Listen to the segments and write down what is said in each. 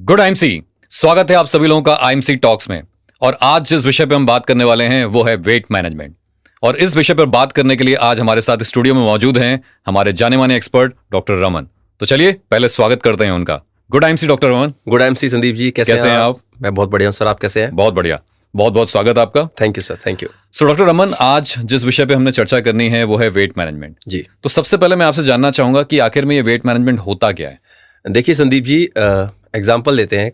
Good IMC. स्वागत है आप सभी लोगों का आईएमसी टॉक्स में। और आज जिस विषय पे हम बात करने वाले हैं वो है वेट मैनेजमेंट। और इस विषय पर बात करने के लिए आज हमारे साथ स्टूडियो में मौजूद हैं हमारे जाने माने एक्सपर्ट डॉक्टर रमन। तो चलिए पहले स्वागत करते हैं उनका। Good IMC doctor Raman. Good IMC Sandeep ji, कैसे हैं आप? मैं बहुत बढ़िया हूं सर, आप कैसे हैं? बहुत बढ़िया, बहुत बहुत स्वागत आपका। Thank you sir, thank you. So doctor Raman, आज जिस विषय पे हमने चर्चा करनी है वो है वेट मैनेजमेंट जी। तो सबसे पहले मैं आपसे जानना चाहूंगा कि आखिर में ये वेट मैनेजमेंट होता क्या है? देखिए संदीप जी, एग्जाम्पल लेते हैं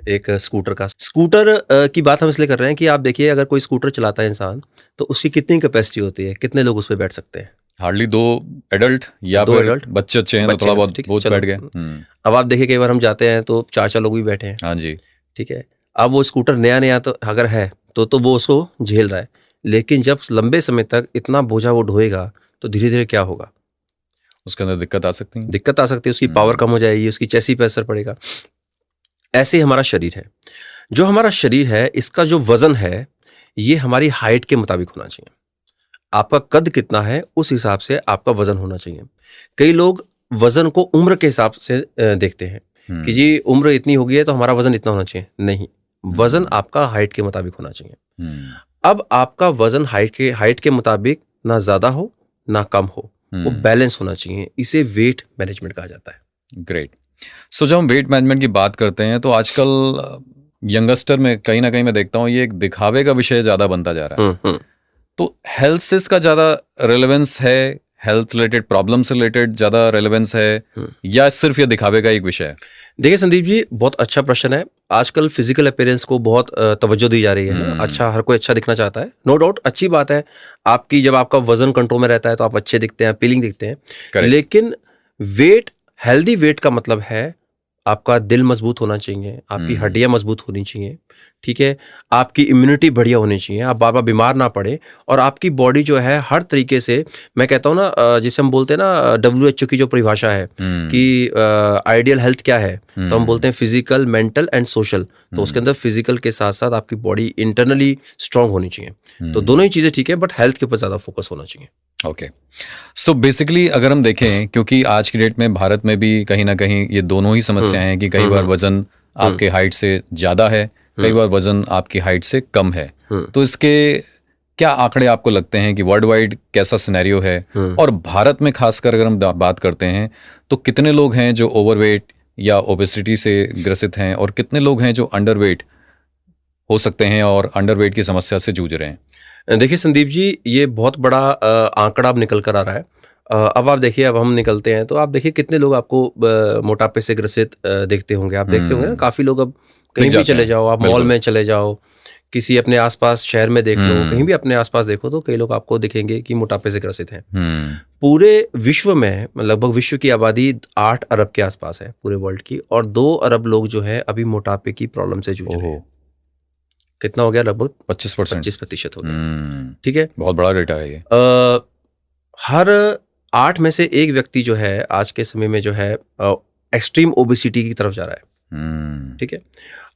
एक स्कूटर का। स्कूटर की बात हम इसलिए कर रहे हैं कि आप देखिए, अगर कोई स्कूटर चलाता है इंसान तो उसकी कितनी कैपेसिटी होती है, कितने लोग उस पर बैठ सकते हैं? हार्डली 2 एडल्ट या दो फिर एडल्ट, बच्चे अच्छे हैं तो थोड़ा बहुत बोझ बैठ गए। अब आप देखिए, कई बार हम जाते हैं तो 4 लोग भी बैठे हैं। हाँ जी, ठीक है। अब वो स्कूटर नया नया तो अगर है तो वो उसको झेल रहा है, लेकिन जब लंबे समय तक इतना बोझा वो ढोएगा तो धीरे धीरे क्या होगा? उसके अंदर दिक्कत आ सकती है। दिक्कत आ सकती है, उसकी पावर कम हो जाएगी, उसकी चेसी पे असर पड़ेगा। ऐसे ही हमारा शरीर है। जो हमारा शरीर है, इसका जो वजन है ये हमारी हाइट के मुताबिक होना चाहिए। आपका कद कितना है उस हिसाब से आपका वजन होना चाहिए। कई लोग वजन को उम्र के हिसाब से देखते हैं कि जी उम्र इतनी हो गई है तो हमारा वजन इतना होना चाहिए। नहीं, वजन आपका हाइट के मुताबिक होना चाहिए। अब आपका वजन हाइट के मुताबिक ना ज्यादा हो ना कम हो, वो बैलेंस होना चाहिए। इसे वेट मैनेजमेंट कहा जाता है। ग्रेट। सो जब हम वेट मैनेजमेंट की बात करते हैं तो आजकल यंगस्टर में कहीं ना कहीं मैं देखता हूँ ये एक दिखावे का विषय ज्यादा बनता जा रहा है। तो हेल्थ से इसका ज्यादा रेलेवेंस है, हेल्थ रिलेटेड प्रॉब्लम से रिलेटेड ज्यादा रेलेवेंस है, या सिर्फ ये दिखावे का एक विषय है? देखिए संदीप जी, बहुत अच्छा प्रश्न है। आजकल फिजिकल अपीयरेंस को बहुत तवज्जो दी जा रही है। अच्छा, हर कोई अच्छा दिखना चाहता है, नो डाउट, अच्छी बात है। आपकी जब आपका वजन कंट्रोल में रहता है तो आप अच्छे दिखते हैं, अपीलिंग दिखते हैं। लेकिन वेट, हेल्दी वेट का मतलब है आपका दिल मजबूत होना चाहिए, आपकी हड्डियां मजबूत होनी चाहिए, ठीक है, आपकी इम्यूनिटी बढ़िया होनी चाहिए, आप बार बार बीमार ना पड़े, और आपकी बॉडी जो है हर तरीके से, मैं कहता हूँ ना, जिसे हम बोलते हैं ना, WHO की जो परिभाषा है कि आइडियल हेल्थ क्या है, तो हम बोलते हैं फिजिकल, मेंटल एंड सोशल। तो उसके अंदर फिजिकल के साथ साथ आपकी बॉडी इंटरनली स्ट्रांग होनी चाहिए। तो दोनों ही चीजें ठीक है, बट हेल्थ के ऊपर ज्यादा फोकस होना चाहिए। ओके। सो बेसिकली अगर हम देखें, क्योंकि आज की डेट में भारत में भी कहीं ना कहीं ये दोनों ही समस्याएं हैं कि कई बार वजन आपके हाइट से ज्यादा है, कई बार वजन आपकी हाइट से कम है। तो इसके क्या आंकड़े आपको लगते हैं कि वर्ल्ड वाइड कैसा सिनेरियो है, और भारत में खासकर अगर हम बात करते हैं तो कितने लोग हैं जो ओवरवेट या ओबेसिटी से ग्रसित हैं, और कितने लोग हैं जो अंडरवेट हो सकते हैं और अंडरवेट की समस्या से जूझ रहे हैं? देखिए संदीप जी, ये बहुत बड़ा आंकड़ा अब निकल कर आ रहा है। अब आप देखिए, अब हम निकलते हैं तो आप देखिए कितने लोग आपको मोटापे से ग्रसित देखते होंगे। आप देखते होंगे ना, काफी लोग अब कहीं भी चले जाओ, आप मॉल में चले जाओ, किसी अपने आसपास शहर में देख लो, कहीं भी अपने आसपास देखो तो कई लोग आपको दिखेंगे कि मोटापे से ग्रसित हैं। पूरे विश्व में लगभग विश्व की आबादी 8 अरब के आसपास है, पूरे वर्ल्ड की, और 2 अरब लोग जो है अभी मोटापे की प्रॉब्लम से जूझ रहे हैं। कितना हो गया? लगभग 25% हो गया। ठीक है, बहुत बड़ा रेट है ये। हर 8 में से 1 व्यक्ति जो है आज के समय में जो है एक्सट्रीम ओबेसिटी की तरफ जा रहा है। ठीक है।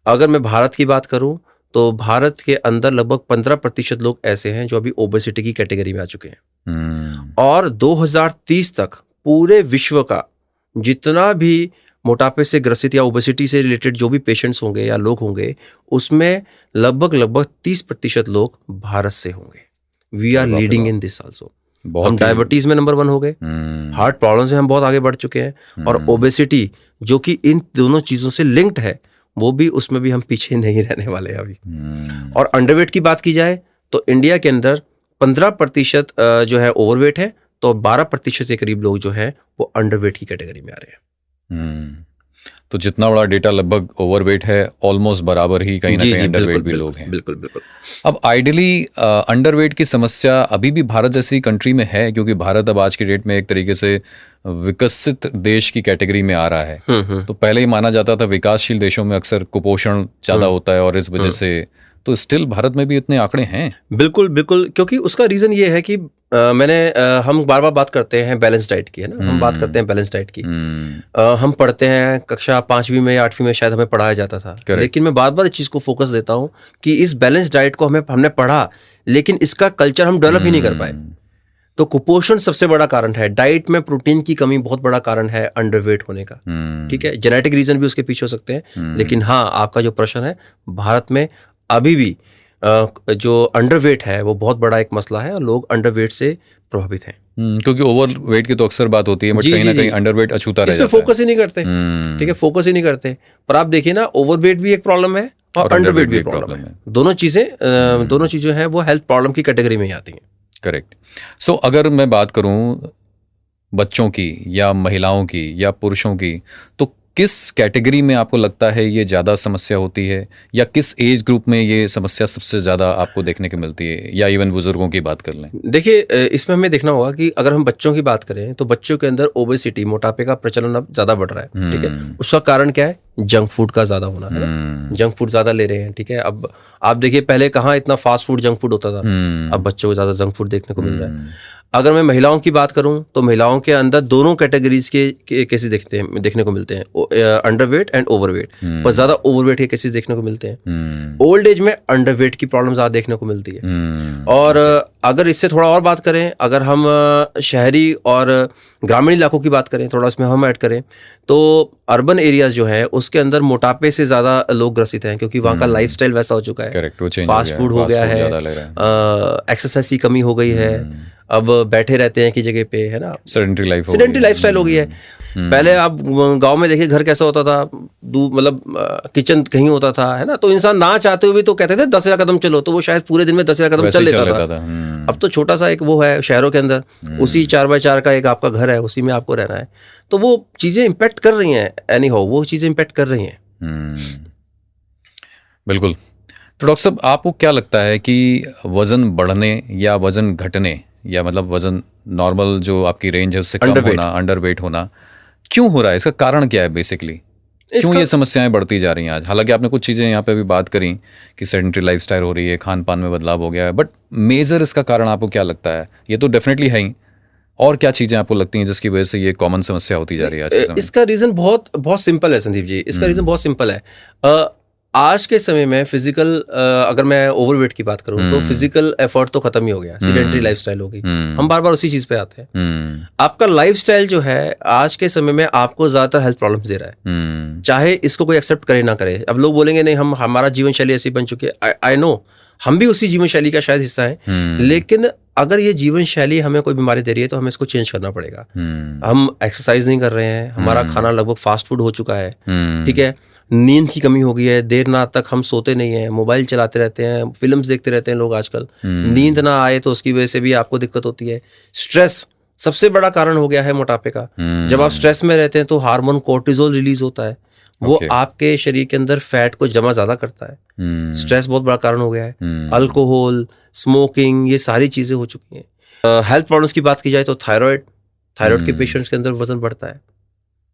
अगर मैं भारत की बात करूं तो भारत के अंदर लगभग 15% लोग ऐसे हैं जो अभी ओबेसिटी की कैटेगरी में आ चुके हैं। और 2030 तक पूरे विश्व का जितना भी मोटापे से ग्रसित या ओबेसिटी से रिलेटेड जो भी पेशेंट्स होंगे या लोग होंगे, उसमें लगभग 30% लोग भारत से होंगे। We are leading in this also. हम डायबिटीज में नंबर 1 हो गए, हार्ट प्रॉब्लम्स में हम बहुत आगे बढ़ चुके हैं, और ओबेसिटी जो कि इन दोनों चीजों से लिंक्ड है, वो भी, उसमें भी हम पीछे नहीं रहने वाले अभी। और अंडरवेट की बात की जाए तो इंडिया के अंदर 15% जो है ओवरवेट है, तो 12% के करीब लोग जो है वो अंडरवेट की कैटेगरी में आ रहे हैं। तो जितना बड़ा डेटा लगभग ओवरवेट है, ऑलमोस्ट बराबर ही कहीं ना कहीं अंडरवेट भी लोग हैं। बिल्कुल बिल्कुल। अब आइडियली अंडरवेट की समस्या अभी भी भारत जैसी कंट्री में है, क्योंकि भारत अब आज की डेट में एक तरीके से विकसित देश की कैटेगरी में आ रहा है। तो पहले ही माना जाता था विकासशील देशों में अक्सर कुपोषण ज्यादा होता है, और इस वजह से तो स्टिल भारत में भी इतने आंकड़े हैं। बिल्कुल बिल्कुल, क्योंकि उसका रीजन ये है कि हम बार बार बात करते हैं बैलेंस डाइट की, है ना, हम बात करते हैं बैलेंस डाइट की। हम पढ़ते हैं कक्षा 5वीं में या 8वीं में शायद हमें पढ़ाया जाता था, लेकिन मैं बार बार इस चीज को फोकस देता हूँ कि इस बैलेंस डाइट को हमने पढ़ा, लेकिन इसका कल्चर हम डेवलप ही नहीं कर पाए। तो कुपोषण सबसे बड़ा कारण है। डाइट में प्रोटीन की कमी बहुत बड़ा कारण है अंडरवेट होने का। ठीक है, जेनेटिक रीजन भी उसके पीछे हो सकते हैं, लेकिन हाँ, आपका जो प्रश्न है, भारत में अभी भी जो अंडरवेट है वो बहुत बड़ा एक मसला है और लोग अंडरवेट से प्रभावित हैं। क्योंकि ओवरवेट की तो अक्सर बात होती है, बट कहीं ना कहीं अंडरवेट अछूता रह जाता है। इसमें फोकस ही नहीं करते। ठीक है, फोकस ही नहीं करते। पर आप देखिए ना, ओवरवेट भी एक प्रॉब्लम है और अंडरवेट भी एक प्रॉब्लम है। दोनों चीजें हैं वो हेल्थ प्रॉब्लम की कैटेगरी में ही आती हैं। करेक्ट। सो अगर मैं बात करूं बच्चों की या महिलाओं की या पुरुषों की, तो किस कैटेगरी में आपको लगता है ये ज़्यादा समस्या होती है, या किस एज ग्रुप में ये समस्या सबसे ज़्यादा आपको देखने को मिलती है, या इवन बुजुर्गों की बात कर लें? देखिए, इसमें हमें देखना होगा कि अगर हम बच्चों की बात करें तो बच्चों के अंदर ओबेसिटी, मोटापे का प्रचलन अब ज़्यादा बढ़ रहा है। ठीक है, उसका कारण क्या है? जंक फूड का ज़्यादा होना है ना। जंक फूड ज़्यादा ले रहे हैं। ठीक है, अब आप देखिए, पहले कहाँ इतना फास्ट फूड जंक फूड होता था, अब बच्चों को ज़्यादा जंक फूड देखने को मिल रहा है। अगर मैं महिलाओं की बात करूं तो महिलाओं के अंदर दोनों कैटेगरीज के केसेस देखने को मिलते हैं, अंडरवेट एंड ओवरवेट। पर ज्यादा ओवरवेट के केसेस देखने को मिलते हैं। ओल्ड एज में अंडरवेट की प्रॉब्लम ज्यादा देखने को मिलती है। और अगर इससे थोड़ा और बात करें, अगर हम शहरी और ग्रामीण इलाकों की बात करें, थोड़ा इसमें हम ऐड करें, तो अर्बन एरियाज जो है उसके अंदर मोटापे से ज्यादा लोग ग्रसित हैं, क्योंकि वहाँ का लाइफस्टाइल वैसा हो चुका है। फास्ट फूड हो गया है, एक्सरसाइज की कमी हो गई है, अब बैठे रहते हैं की जगह पे, है ना, सेडेंटरी लाइफस्टाइल हो गई है। पहले आप गांव में देखिए घर कैसा होता था, मतलब किचन कहीं होता था, है ना, तो इंसान ना चाहते हुए भी तो कहते थे 10,000 कदम चलो, तो वो शायद पूरे दिन में 10,000 कदम चल लेता था। अब तो छोटा सा एक वो है शहरों के अंदर, उसी 4x4 का एक आपका घर है, उसी में आपको रहना है। तो वो चीजें इम्पैक्ट कर रही हैं, एनी हाउ वो चीजें इम्पैक्ट कर रही हैं। बिल्कुल। तो डॉक्टर साहब, आपको क्या लगता है कि वजन बढ़ने या वजन घटने, या मतलब वजन नॉर्मल जो आपकी रेंज है उससे कम होना, अंडरवेट होना, क्यों हो रहा है? इसका कारण क्या है बेसिकली? क्यों ये समस्याएं बढ़ती जा रही हैं आज? हालांकि आपने कुछ चीज़ें यहाँ पे भी बात करी कि सेडेंटरी लाइफस्टाइल हो रही है, खान पान में बदलाव हो गया है, बट मेजर इसका कारण आपको क्या लगता है? ये तो डेफिनेटली है ही, और क्या चीज़ें आपको लगती हैं जिसकी वजह से ये कॉमन समस्या होती जा रही है आज के समय? इसका रीज़न बहुत सिंपल है संदीप जी। इसका रीज़न बहुत सिंपल है। आज के समय में फिजिकल, अगर मैं ओवरवेट की बात करूं तो फिजिकल एफर्ट तो खत्म ही हो गया, सीडेंटरी लाइफस्टाइल हो गई। हम बार बार उसी चीज पे आते हैं। आपका लाइफस्टाइल जो है आज के समय में आपको ज्यादातर हेल्थ प्रॉब्लम्स दे रहा है, चाहे इसको कोई एक्सेप्ट करे ना करे। अब लोग बोलेंगे नहीं, हमारा जीवन शैली ऐसी बन चुकी है। आई नो, हम भी उसी जीवन शैली का शायद हिस्सा है, लेकिन अगर ये जीवन शैली हमें कोई बीमारी दे रही है तो हमें इसको चेंज करना पड़ेगा। हम एक्सरसाइज नहीं कर रहे हैं, हमारा खाना लगभग फास्ट फूड हो चुका है। ठीक है, नींद की कमी हो गई है, देर रात तक हम सोते नहीं हैं, मोबाइल चलाते रहते हैं, फिल्म्स देखते रहते हैं लोग आजकल। नींद ना आए तो उसकी वजह से भी आपको दिक्कत होती है। स्ट्रेस सबसे बड़ा कारण हो गया है मोटापे का। जब आप स्ट्रेस में रहते हैं तो हार्मोन कोर्टिजोल रिलीज होता है, वो आपके शरीर के अंदर फैट को जमा ज्यादा करता है। स्ट्रेस बहुत बड़ा कारण हो गया है। अल्कोहल, स्मोकिंग, ये सारी चीजें हो चुकी हैं। हेल्थ प्रॉब्लम्स की बात की जाए तो थायराइड के पेशेंट्स के अंदर वजन बढ़ता है।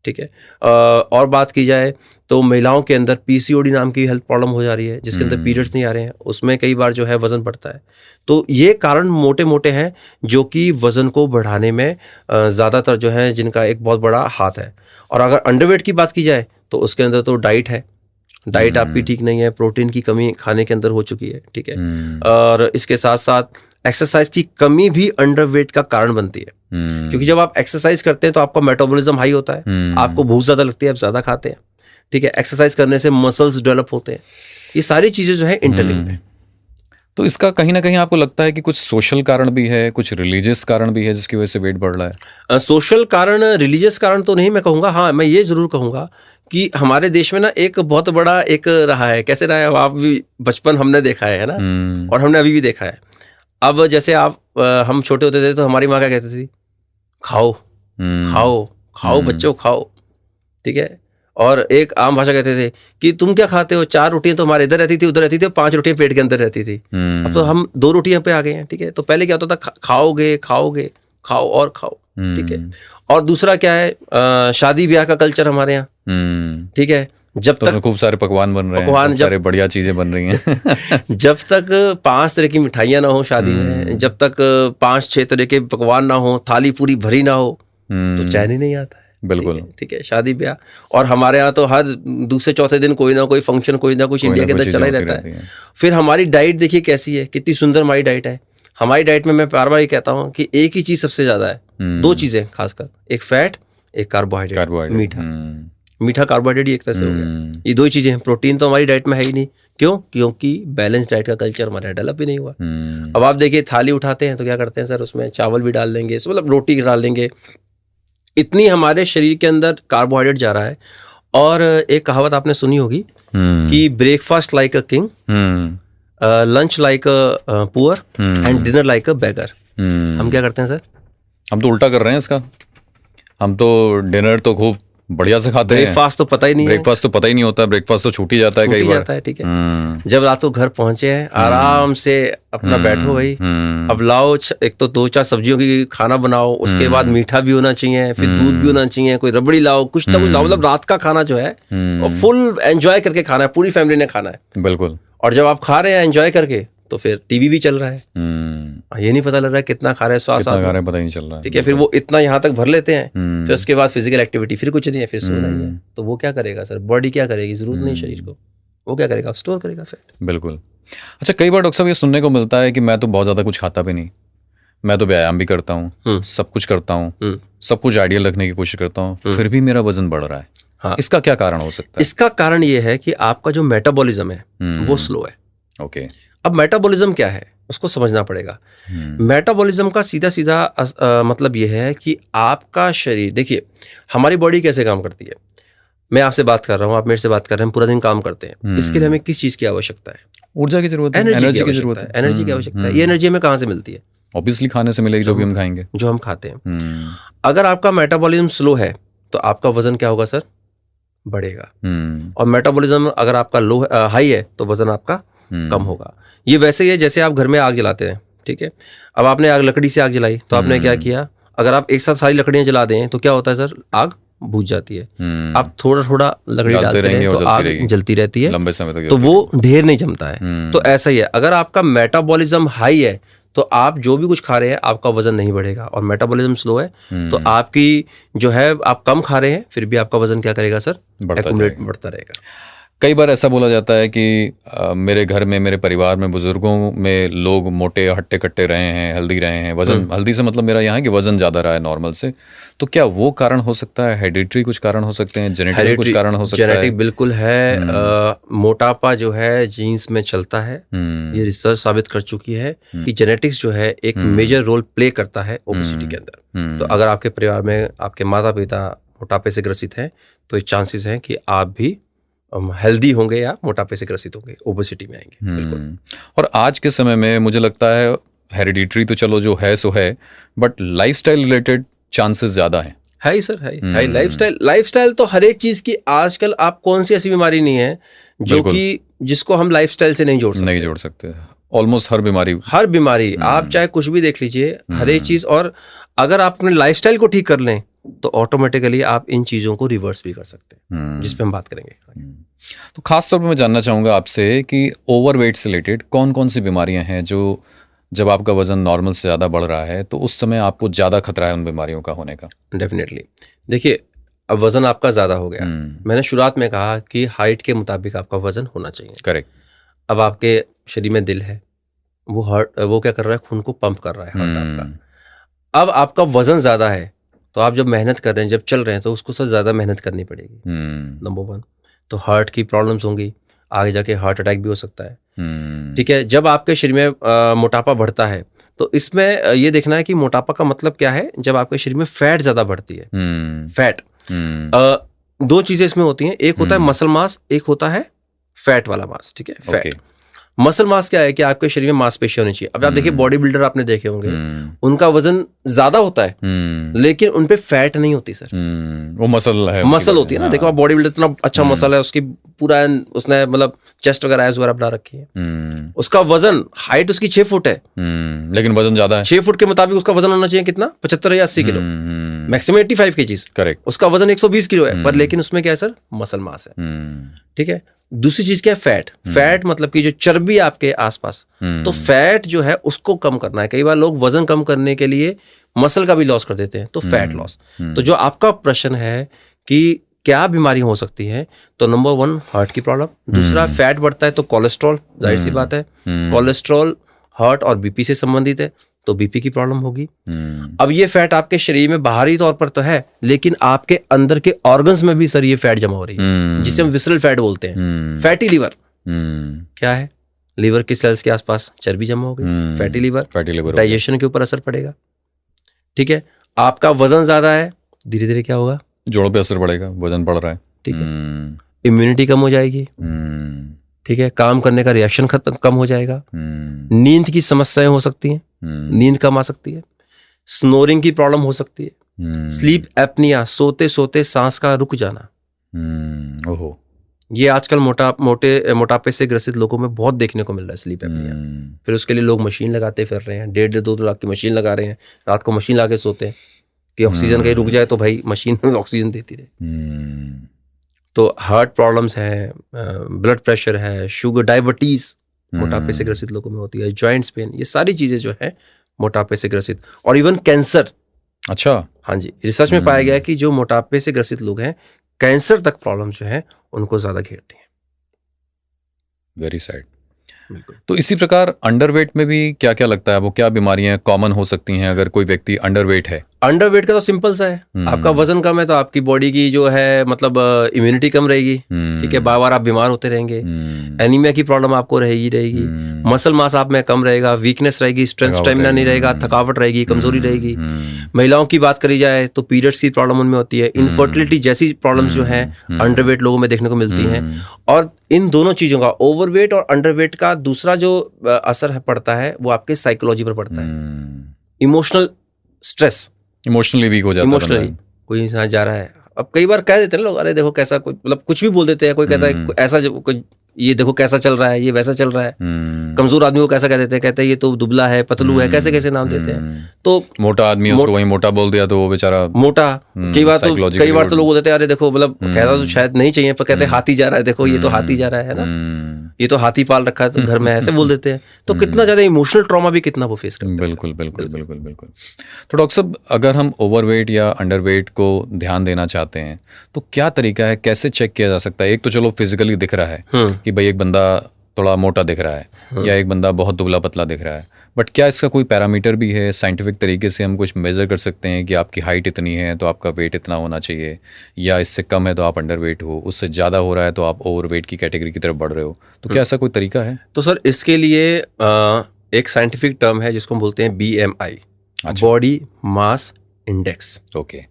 ठीक है, और बात की जाए तो महिलाओं के अंदर पीसीओडी नाम की हेल्थ प्रॉब्लम हो जा रही है, जिसके अंदर पीरियड्स नहीं आ रहे हैं, उसमें कई बार जो है वजन बढ़ता है। तो ये कारण मोटे मोटे हैं जो कि वजन को बढ़ाने में ज़्यादातर जो है जिनका एक बहुत बड़ा हाथ है। और अगर अंडरवेट की बात की जाए तो उसके अंदर तो डाइट है, डाइट आपकी ठीक नहीं है, प्रोटीन की कमी खाने के अंदर हो चुकी है। ठीक है, और इसके साथ साथ एक्सरसाइज की कमी भी अंडरवेट का कारण बनती है, क्योंकि जब आप एक्सरसाइज करते हैं तो आपका मेटाबॉलिज्म हाई होता है, आपको भूख ज्यादा लगती है, आप ज्यादा खाते हैं। ठीक है, एक्सरसाइज करने से मसल्स डेवलप होते हैं। ये सारी चीजें जो है इंटरलिंक्ड है। तो इसका कहीं ना कहीं आपको लगता है कि कुछ सोशल कारण भी है, कुछ रिलीजियस कारण भी है जिसकी वजह से वेट बढ़ रहा है? सोशल कारण, रिलीजियस कारण तो नहीं मैं कहूँगा। हाँ, मैं ये जरूर कहूँगा कि हमारे देश में ना एक बहुत बड़ा एक रहा है, कैसे रहा है, आप भी बचपन हमने देखा है ना, और हमने अभी भी देखा है। अब जैसे हम छोटे होते थे तो हमारी माँ क्या कहती थी, खाओ खाओ खाओ बच्चों खाओ। ठीक है, और एक आम भाषा कहते थे कि तुम क्या खाते हो, 4 रोटियां तो हमारे इधर रहती थी, उधर रहती थी, 5 रोटियां पेट के अंदर रहती थी। अब तो हम 2 रोटियां पे आ गए हैं। ठीक है, तो पहले क्या होता था, खाओगे खाओगे खाओ और खाओ। ठीक है, और दूसरा क्या है, शादी ब्याह का कल्चर हमारे यहाँ। ठीक है, जब तो तक खूब सारे पकवान बन रहे हैं, खूब सारे बढ़िया चीजें बन रही हैं। जब तक 5 तरह की मिठाइयाँ ना हो शादी में, जब तक 5-6 तरह के पकवान ना हो, थाली पूरी भरी ना हो, तो चैन ही नहीं आता है। बिल्कुल। ठीक है, शादी ब्याह, और हमारे यहाँ तो हर दूसरे चौथे दिन कोई ना कोई फंक्शन, कोई ना कुछ इंडिया के अंदर चला ही रहता है। फिर हमारी डाइट देखिए कैसी है, कितनी सुंदर हमारी डाइट है। हमारी डाइट में मैं बार बार ये कहता हूँ कि एक ही चीज सबसे ज्यादा है, दो चीजें खासकर, एक फैट, एक कार्बोहाइड्रेट, मीठा कार्बोहाइड्रेट ही एक तरह से हो गया। ये दो ही चीजें हैं। प्रोटीन तो हमारी डाइट में है ही नहीं। क्यों? क्योंकि बैलेंस डाइट का कल्चर हमारे डेवलप ही नहीं हुआ। अब आप देखिए थाली उठाते हैं तो क्या करते हैं सर, उसमें चावल भी डाल देंगे, मतलब रोटी डाल देंगे। इतनी हमारे शरीर के अंदर कार्बोहाइड्रेट जा रहा है। और एक कहावत आपने सुनी होगी कि breakfast like a king, lunch like a poor and dinner like a beggar. हम क्या करते हैं सर? हम तो उल्टा कर रहे हैं इसका। हम तो डिनर तो खूब बढ़िया से खाते हैं, ब्रेकफास्ट तो पता ही नहीं है। ब्रेकफास्ट तो पता ही नहीं होता, ब्रेकफास्ट तो छूट ही जाता है कई बार। जाता है, ठीक है। जब रात को घर पहुंचे हैं, आराम से अपना बैठो भाई, अब लाओ एक तो 2-4 सब्जियों की खाना बनाओ, उसके बाद मीठा भी होना चाहिए, फिर दूध भी होना चाहिए, कोई रबड़ी लाओ, कुछ ना कुछ लाओ। मतलब रात का खाना जो है और फुल एंजॉय करके खाना है, पूरी फैमिली ने खाना है। बिल्कुल। और जब आप खा रहे हैं एंजॉय करके, तो फिर टीवी भी चल रहा है, ये नहीं पता लग रहा है कितना खा रहे हैं, स्वाद खा रहे हैं पता ही नहीं चल रहा है। ठीक है, फिर वो इतना यहाँ तक भर लेते हैं, फिर उसके बाद फिजिकल एक्टिविटी, फिर कुछ नहीं है, फिर सोना ही है। तो वो क्या करेगा सर? बॉडी क्या करेगी? जरूरत नहीं शरीर को, वो क्या करेगा? स्टोर करेगा फैट। बिल्कुल। अच्छा, कई बार डॉक्टर साहब ये सुनने को मिलता है कि मैं तो बहुत ज्यादा कुछ खाता भी नहीं, मैं तो व्यायाम भी करता हूँ, सब कुछ करता हूँ, सब कुछ आइडियल रखने की कोशिश करता हूँ, फिर भी मेरा वजन बढ़ रहा है। हाँ, इसका क्या कारण हो सकता है? इसका कारण ये है कि आपका जो मेटाबॉलिज्म है वो स्लो है। ओके। अब मेटाबॉलिज्म क्या है उसको समझना पड़ेगा। मेटाबॉलिज्म का सीधा सीधा मतलब ये है कि आपका शरीर, देखिए हमारी बॉडी कैसे काम करती है। मैं आपसे बात कर रहा हूँ, आप मेरे से बात कर रहे हैं, पूरा दिन काम करते हैं। इसके लिए हमें किस चीज की आवश्यकता है? ऊर्जा की जरूरत है, एनर्जी की जरूरत है। एनर्जी की आवश्यकता है। ये एनर्जी हमें कहाँ से मिलती है? ऑब्वियसली खाने से मिलेगी, जो भी हम खाएंगे, जो हम खाते हैं। अगर आपका मेटाबॉलिज्म स्लो है तो आपका वजन क्या होगा सर? बढ़ेगा। और मेटाबॉलिज्म अगर आपका लो हाई है तो वजन आपका कम होगा। ये वैसे ही है जैसे आप घर में आग जलाते हैं, ठीक है। अब आपने आग लकड़ी से आग जलाई तो आपने क्या किया? अगर आप एक साथ सारी लकड़ियां जला दें तो क्या होता है सर? आग बुझ जाती है। आप थोड़ा थोड़ा लकड़ी डालते रहें तो आग जलती रहती है, लंबे समय तक, तो वो ढेर नहीं जमता है। तो ऐसा ही है, अगर आपका मेटाबॉलिज्म हाई है तो आप जो भी कुछ खा रहे हैं आपका वजन नहीं बढ़ेगा, और मेटाबॉलिज्म स्लो है तो आपकी जो है आप कम खा रहे हैं फिर भी आपका वजन क्या करेगा सर? बढ़ता रहेगा। कई बार ऐसा बोला जाता है कि मेरे घर में, मेरे परिवार में, बुजुर्गों में लोग मोटे हट्टे कट्टे रहे हैं, हेल्दी रहे हैं। वजन, हेल्दी से मतलब मेरा यहाँ है कि वजन ज़्यादा रहा है नॉर्मल से। तो क्या वो कारण हो सकता है? हेरिडिटरी कुछ कारण हो सकते हैं, जेनेटिक कुछ कारण हो सकता है? जेनेटिक बिल्कुल है। मोटापा जो है जीन्स में चलता है, ये रिसर्च साबित कर चुकी है कि जेनेटिक्स जो है एक मेजर रोल प्ले करता है ओबेसिटी के अंदर। तो अगर आपके परिवार में आपके माता पिता मोटापे से ग्रसित हैं तो चांसेस हैं कि आप भी हेल्दी होंगे या मोटापे से ग्रसित होंगे, ओबेसिटी में आएंगे। बिल्कुल। और आज के समय में मुझे लगता है हेरिडिटरी तो चलो जो है सो है, बट लाइफस्टाइल रिलेटेड चांसेस ज्यादा हैं। है ही सर, है लाइफस्टाइल तो हर एक चीज की आजकल, आप कौन सी ऐसी बीमारी नहीं है जो कि जिसको हम लाइफस्टाइल से नहीं जोड़ सकते। ऑलमोस्ट हर बीमारी आप चाहे कुछ भी देख लीजिए, हर एक चीज। और अगर आप अपने लाइफस्टाइल को ठीक कर लें तो ऑटोमेटिकली आप इन चीजों को रिवर्स भी कर सकते हैं, जिस पे हम बात करेंगे। तो खास तौर पे मैं जानना चाहूंगा आपसे कि ओवरवेट से रिलेटेड कौन कौन सी बीमारियां हैं जो जब आपका वजन नॉर्मल से ज़्यादा बढ़ रहा है तो उस समय आपको ज़्यादा खतरा है उन बीमारियों का होने का? डेफिनेटली। देखिए, अब वजन आपका ज़्यादा हो गया, मैंने शुरुआत में कहा कि हाइट के मुताबिक आपका वजन होना चाहिए। करेक्ट। अब आपके शरीर में दिल है, वो क्या कर रहा है? खून को पंप कर रहा है हार्ट आपका। अब आपका वजन ज़्यादा है तो आप जब मेहनत कर रहे हैं, जब चल रहे हैं, तो उसको सबसे ज़्यादा मेहनत करनी पड़ेगी। नंबर 1 तो हार्ट की प्रॉब्लम्स होंगी, आगे जाके हार्ट अटैक भी हो सकता है। ठीक है। जब आपके शरीर में मोटापा बढ़ता है तो इसमें ये देखना है कि मोटापा का मतलब क्या है। जब आपके शरीर में फैट ज़्यादा बढ़ती है, फैट, 2 चीज़ें इसमें होती हैं, एक होता है मसल मास, एक होता है फैट वाला मास। ठीक है, फैट। मसल मास क्या है कि आपके शरीर में मांसपेशियां होनी चाहिए। अब आप देखिए बॉडी बिल्डर आपने देखे होंगे, उनका वजन ज्यादा होता है लेकिन उनपे फैट नहीं होती सर। वो मसल होती है ना। देखो आप बॉडी बिल्डर, इतना अच्छा मसल है उसकी, पूरा उसने मतलब चेस्ट वगैरह एब्स वगैरह बना रखी है। उसका वजन, हाइट उसकी 6 फुट है लेकिन वजन ज्यादा है। 6 फुट के मुताबिक उसका वजन होना चाहिए कितना? 75 या 80 किलो, मैक्सिमम 85 केजीज। करेक्ट। उसका वजन 120 किलो है, पर लेकिन उसमें क्या है सर? मसल मास है। ठीक है। दूसरी चीज क्या है? फैट। फैट मतलब कि जो चर्बी आपके आसपास, तो फैट जो है उसको कम करना है। कई बार लोग वजन कम करने के लिए मसल का भी लॉस कर देते हैं, तो फैट लॉस। तो जो आपका प्रश्न है कि क्या बीमारी हो सकती है, तो नंबर 1 हार्ट की प्रॉब्लम, दूसरा फैट बढ़ता है तो कोलेस्ट्रॉल, जाहिर सी बात है। कोलेस्ट्रॉल हार्ट और बीपी से संबंधित है तो बीपी की प्रॉब्लम होगी। अब ये फैट आपके शरीर में बाहरी तौर पर तो है, लेकिन आपके अंदर के ऑर्गन्स में भी सर ये फैट जमा हो रही है, जिसे हम विसरल फैट बोलते हैं। फैटी लीवर क्या है? लीवर के सेल्स के आसपास चर्बी जमा हो गई, फैटी लीवर डाइजेशन के ऊपर असर पड़ेगा। ठीक है, आपका वजन ज्यादा है, धीरे धीरे क्या होगा? जोड़ों पे असर पड़ेगा, वजन बढ़ रहा है। ठीक है, इम्यूनिटी कम हो जाएगी। ठीक है, काम करने का रिएक्शन कम हो जाएगा। नींद की समस्याएं हो सकती हैं, नींद कम आ सकती है। स्नोरिंग की प्रॉब्लम हो सकती है। स्लीप एपनिया, सोते सोते सांस का रुक जाना। ओहो, ये आजकल मोटापे से ग्रसित लोगों में बहुत देखने को मिल रहा है स्लीप एपनिया। फिर उसके लिए लोग मशीन लगाते फिर रहे हैं, 1.5-2 लाख की मशीन लगा रहे हैं, रात को मशीन लगा के सोते हैं कि ऑक्सीजन कहीं रुक जाए तो भाई मशीन ऑक्सीजन देती रहे। तो हार्ट प्रॉब्लम्स हैं, ब्लड प्रेशर है, शुगर, डायबिटीज मोटापे से ग्रसित लोगों में होती है, जॉइंट्स पेन, ये सारी चीजें जो है मोटापे से ग्रसित, और इवन कैंसर। अच्छा, हाँ जी, रिसर्च में पाया गया है कि जो मोटापे से ग्रसित लोग हैं, कैंसर तक प्रॉब्लम जो है उनको ज्यादा घेरती है। Very sad. तो इसी प्रकार अंडरवेट में भी क्या क्या लगता है, वो क्या बीमारियां कॉमन हो सकती हैं अगर कोई व्यक्ति अंडरवेट है? अंडरवेट का तो सिंपल सा है, आपका वजन कम है तो आपकी बॉडी की जो है मतलब इम्यूनिटी कम रहेगी। ठीक है, बार बार आप बीमार होते रहेंगे। एनीमिया की प्रॉब्लम आपको रहेगी। मसल मास आप में कम रहेगा, वीकनेस रहेगी, स्ट्रेंथ स्टेमिना नहीं रहेगा, थकावट रहेगी, कमजोरी रहेगी। महिलाओं की बात करी जाए तो पीरियड्स की प्रॉब्लम उनमें होती है, इनफर्टिलिटी जैसी प्रॉब्लम्स जो है अंडरवेट लोगों में देखने को मिलती हैं। और इन दोनों चीजों का, ओवरवेट और अंडरवेट का दूसरा जो असर पड़ता है वो आपके साइकोलॉजी पर पड़ता है। इमोशनल स्ट्रेस, इमोशनली वीक हो जाता है। इमोशनली कोई इंसान जा रहा है, अब कई बार कह देते हैं लोग, अरे देखो कैसा, कोई मतलब कुछ भी बोल देते हैं। कोई कहता है ऐसा, ये देखो कैसा चल रहा है, ये वैसा चल रहा है। कमजोर आदमी को कैसा कह देते हैं, कहते हैं ये तो दुबला है, पतलू है, कैसे कैसे नाम देते हैं। तो मोटा आदमी उसको वही मोटा बोल दिया तो वो बेचारा मोटा। कई बार तो लोग बोलते हैं अरे देखो, मतलब कहता तो शायद नहीं चाहिए पर कहते हैं हाथी जा रहा है, देखो ये तो हाथी जा रहा है ना, ये तो हाथी पाल रखा है तो घर में, ऐसे बोल देते हैं। तो कितना ज्यादा इमोशनल ट्रॉमा भी कितना वो फेस करते हैं। बिल्कुल बिल्कुल बिल्कुल बिल्कुल। तो डॉक्टर साहब, अगर हम ओवरवेट या अंडरवेट को ध्यान देना चाहते हैं तो क्या तरीका है, कैसे चेक किया जा सकता है? एक तो चलो फिजिकली दिख रहा है कि भाई एक बंदा थोड़ा मोटा दिख रहा है या एक बंदा बहुत दुबला पतला दिख रहा है, बट क्या इसका कोई पैरामीटर भी है? साइंटिफिक तरीके से हम कुछ मेजर कर सकते हैं कि आपकी हाइट इतनी है तो आपका वेट इतना होना चाहिए, या इससे कम है तो आप अंडरवेट हो, उससे ज़्यादा हो रहा है तो आप ओवरवेट की कैटेगरी की तरफ बढ़ रहे हो? तो क्या ऐसा कोई तरीका है? तो सर इसके लिए एक साइंटिफिक टर्म है जिसको हम बोलते हैं BMI, body mass index. Okay,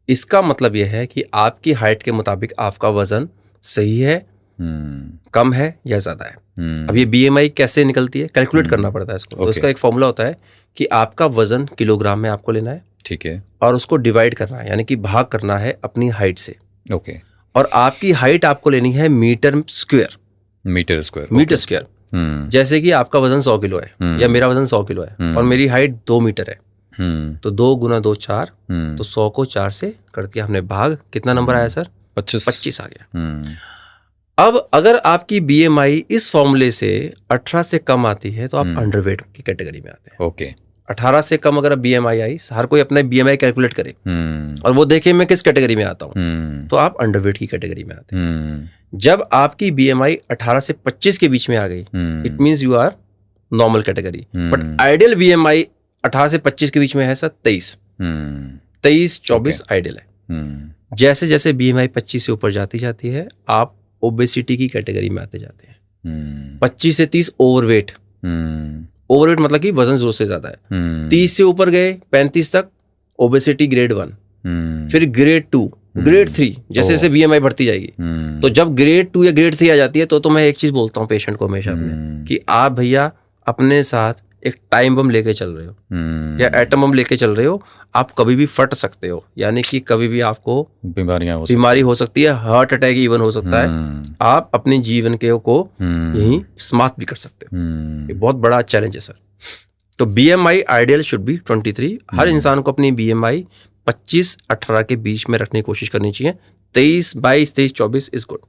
इसका मतलब यह है कि आपकी हाइट के मुताबिक आपका वजन सही है, कम है या ज्यादा है। अब ये BMI कैसे निकलती है, कैलकुलेट करना पड़ता है इसको। तो इसका एक फॉर्मूला होता है कि आपका वजन किलोग्राम में आपको लेना है, ठीक है, और उसको डिवाइड करना है, यानी कि भाग करना है अपनी हाइट से। ओके, और आपकी हाइट आपको लेनी है मीटर स्क्वायर। Metre square. जैसे कि आपका वजन 100 किलो है या मेरा वजन 100 किलो है और मेरी हाइट 2 मीटर है, तो 2 गुना 2 4, तो 100 को 4 से कर दिया हमने भाग, कितना नंबर आया सर? 25 आ गया। अब अगर आपकी BMI इस फॉर्मूले से 18 से कम आती है तो आप अंडरवेट की कैटेगरी में आते हैं। ओके, 18 से कम अगर BMI आई, हर कोई अपना BMI कैलकुलेट करे और वो देखे मैं किस कैटेगरी में आता हूँ, तो आप अंडरवेट की कैटेगरी में आते हैं। जब आपकी BMI 18 से 25 के बीच में आ गई, it means you are normal category. But ideal BMI 18 से 25 के बीच में है सर 23, 24 आइडियल है। जैसे जैसे BMI 25 से ऊपर जाती है, आप ओबेसिटी की कैटेगरी में आते जाते हैं। 25 से 30 ओवरवेट, ओवरवेट मतलब कि वजन जोर से ज्यादा है। 30 से ऊपर गए 35 तक ओबेसिटी ग्रेड 1, फिर ग्रेड 2, ग्रेड 3, जैसे जैसे BMI बढ़ती जाएगी। तो जब ग्रेड 2 या ग्रेड 3 आ जाती है तो मैं एक चीज बोलता हूँ पेशेंट को हमेशा अपने, कि आप भैया अपने साथ एक टाइम बम लेके चल रहे हो या एटम बम लेके चल रहे हो, आप कभी भी फट सकते हो, यानी कि कभी भी आपको बीमारी हो सकती है, हार्ट अटैक इवन हो सकता है। आप अपने जीवन के को यहीं समाप्त भी कर सकते हो। ये बहुत बड़ा चैलेंज है सर। तो BMI आइडियल शुड बी 23। हर इंसान को अपनी BMI 25-18 के बीच में रखने की कोशिश करनी चाहिए। 23, 22, 23, 24 इज गुड।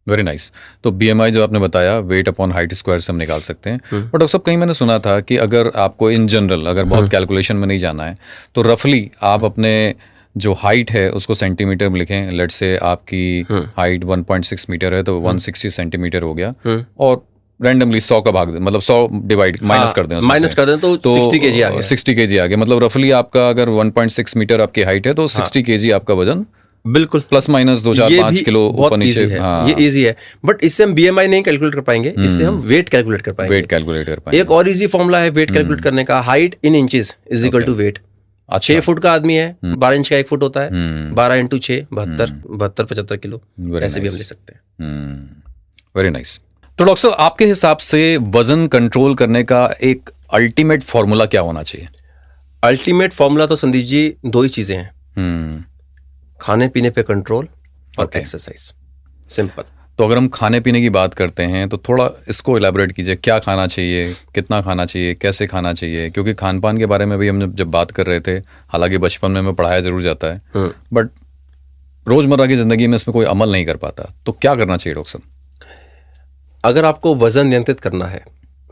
Very nice. तो BMI जो आपने बताया, वेट अपॉन हाइट स्क्वायर से हम निकाल सकते हैं। बट डॉक्टर साहब, कहीं मैंने सुना था कि अगर आपको इन जनरल, अगर बहुत कैलकुलेशन में नहीं जाना है, तो रफली आप अपने जो हाइट है उसको सेंटीमीटर में लिखें। लेट्स से आपकी हाइट 1.6 मीटर है तो 160 सेंटीमीटर हो गया, और रैंडमली 100 का भाग दें, मतलब 100 डिवाइड माइनस कर दें उसमें माइनस से, कर दें तो 60 केजी आ गया। 60 केजी आ गया, मतलब रफली आपका अगर 1.6 मीटर आपकी हाइट है तो 60 केजी आपका वजन, बिल्कुल प्लस माइनस 2-4-5 किलो ऊपर नीचे। ये इजी है, बट इससे हम BMI नहीं कैलकुलेट कर पाएंगे, इससे हम वेट कैलकुलेट कर पाएंगे। वेट कैलकुलेट कर पाएंगे। एक और इजी फॉर्मूला है वेट कैलकुलेट करने का, height in inches is equal to weight. 6 foot का आदमी है, 12 इंच का 1 फुट होता है, 12 इंटू 6 72-75 किलो, ऐसे भी हम ले सकते हैं। Very nice. तो डॉक्टर साहब, आपके हिसाब से वजन कंट्रोल करने का एक अल्टीमेट फॉर्मूला क्या होना चाहिए? अल्टीमेट फॉर्मूला तो संदीप जी 2 ही चीजें हैं, खाने पीने पे कंट्रोल और एक्सरसाइज, सिंपल। तो अगर हम खाने पीने की बात करते हैं तो थोड़ा इसको इलेबोरेट कीजिए, क्या खाना चाहिए, कितना खाना चाहिए, कैसे खाना चाहिए? क्योंकि खान पान के बारे में भी हम जब बात कर रहे थे, हालांकि बचपन में हमें पढ़ाया जरूर जाता है, बट रोजमर्रा की जिंदगी में इसमें कोई अमल नहीं कर पाता, तो क्या करना चाहिए डॉक्टर साहब? अगर आपको वजन नियंत्रित करना है,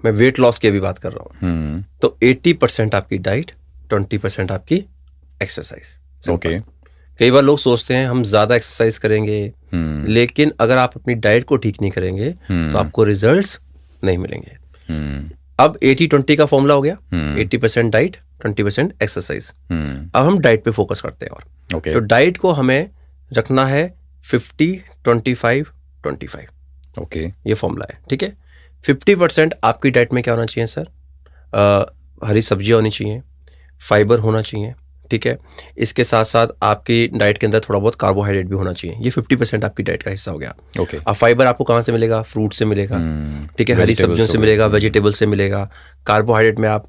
मैं वेट लॉस की अभी बात कर रहा हूँ, तो 80% आपकी डाइट, 20% आपकी एक्सरसाइज। ओके। कई बार लोग सोचते हैं हम ज्यादा एक्सरसाइज करेंगे, लेकिन अगर आप अपनी डाइट को ठीक नहीं करेंगे तो आपको रिजल्ट्स नहीं मिलेंगे। अब 80-20 का फॉर्मूला हो गया, 80% डाइट, 20% एक्सरसाइज। अब हम डाइट पे फोकस करते हैं, और तो डाइट को हमें रखना है 50-25-25। ओके, ये फॉर्मूला है, ठीक है। 50% आपकी डाइट में क्या होना चाहिए सर? हरी सब्जियां होनी चाहिए, फाइबर होना चाहिए, ठीक है। इसके साथ साथ आपकी डाइट के अंदर थोड़ा बहुत कार्बोहाइड्रेट भी होना चाहिए। ये 50% आपकी डाइट का हिस्सा हो गया। ओके। अब फाइबर आपको कहाँ से मिलेगा? फ्रूट से मिलेगा, ठीक है, हरी सब्जियों से मिलेगा, वेजिटेबल से मिलेगा। कार्बोहाइड्रेट में आप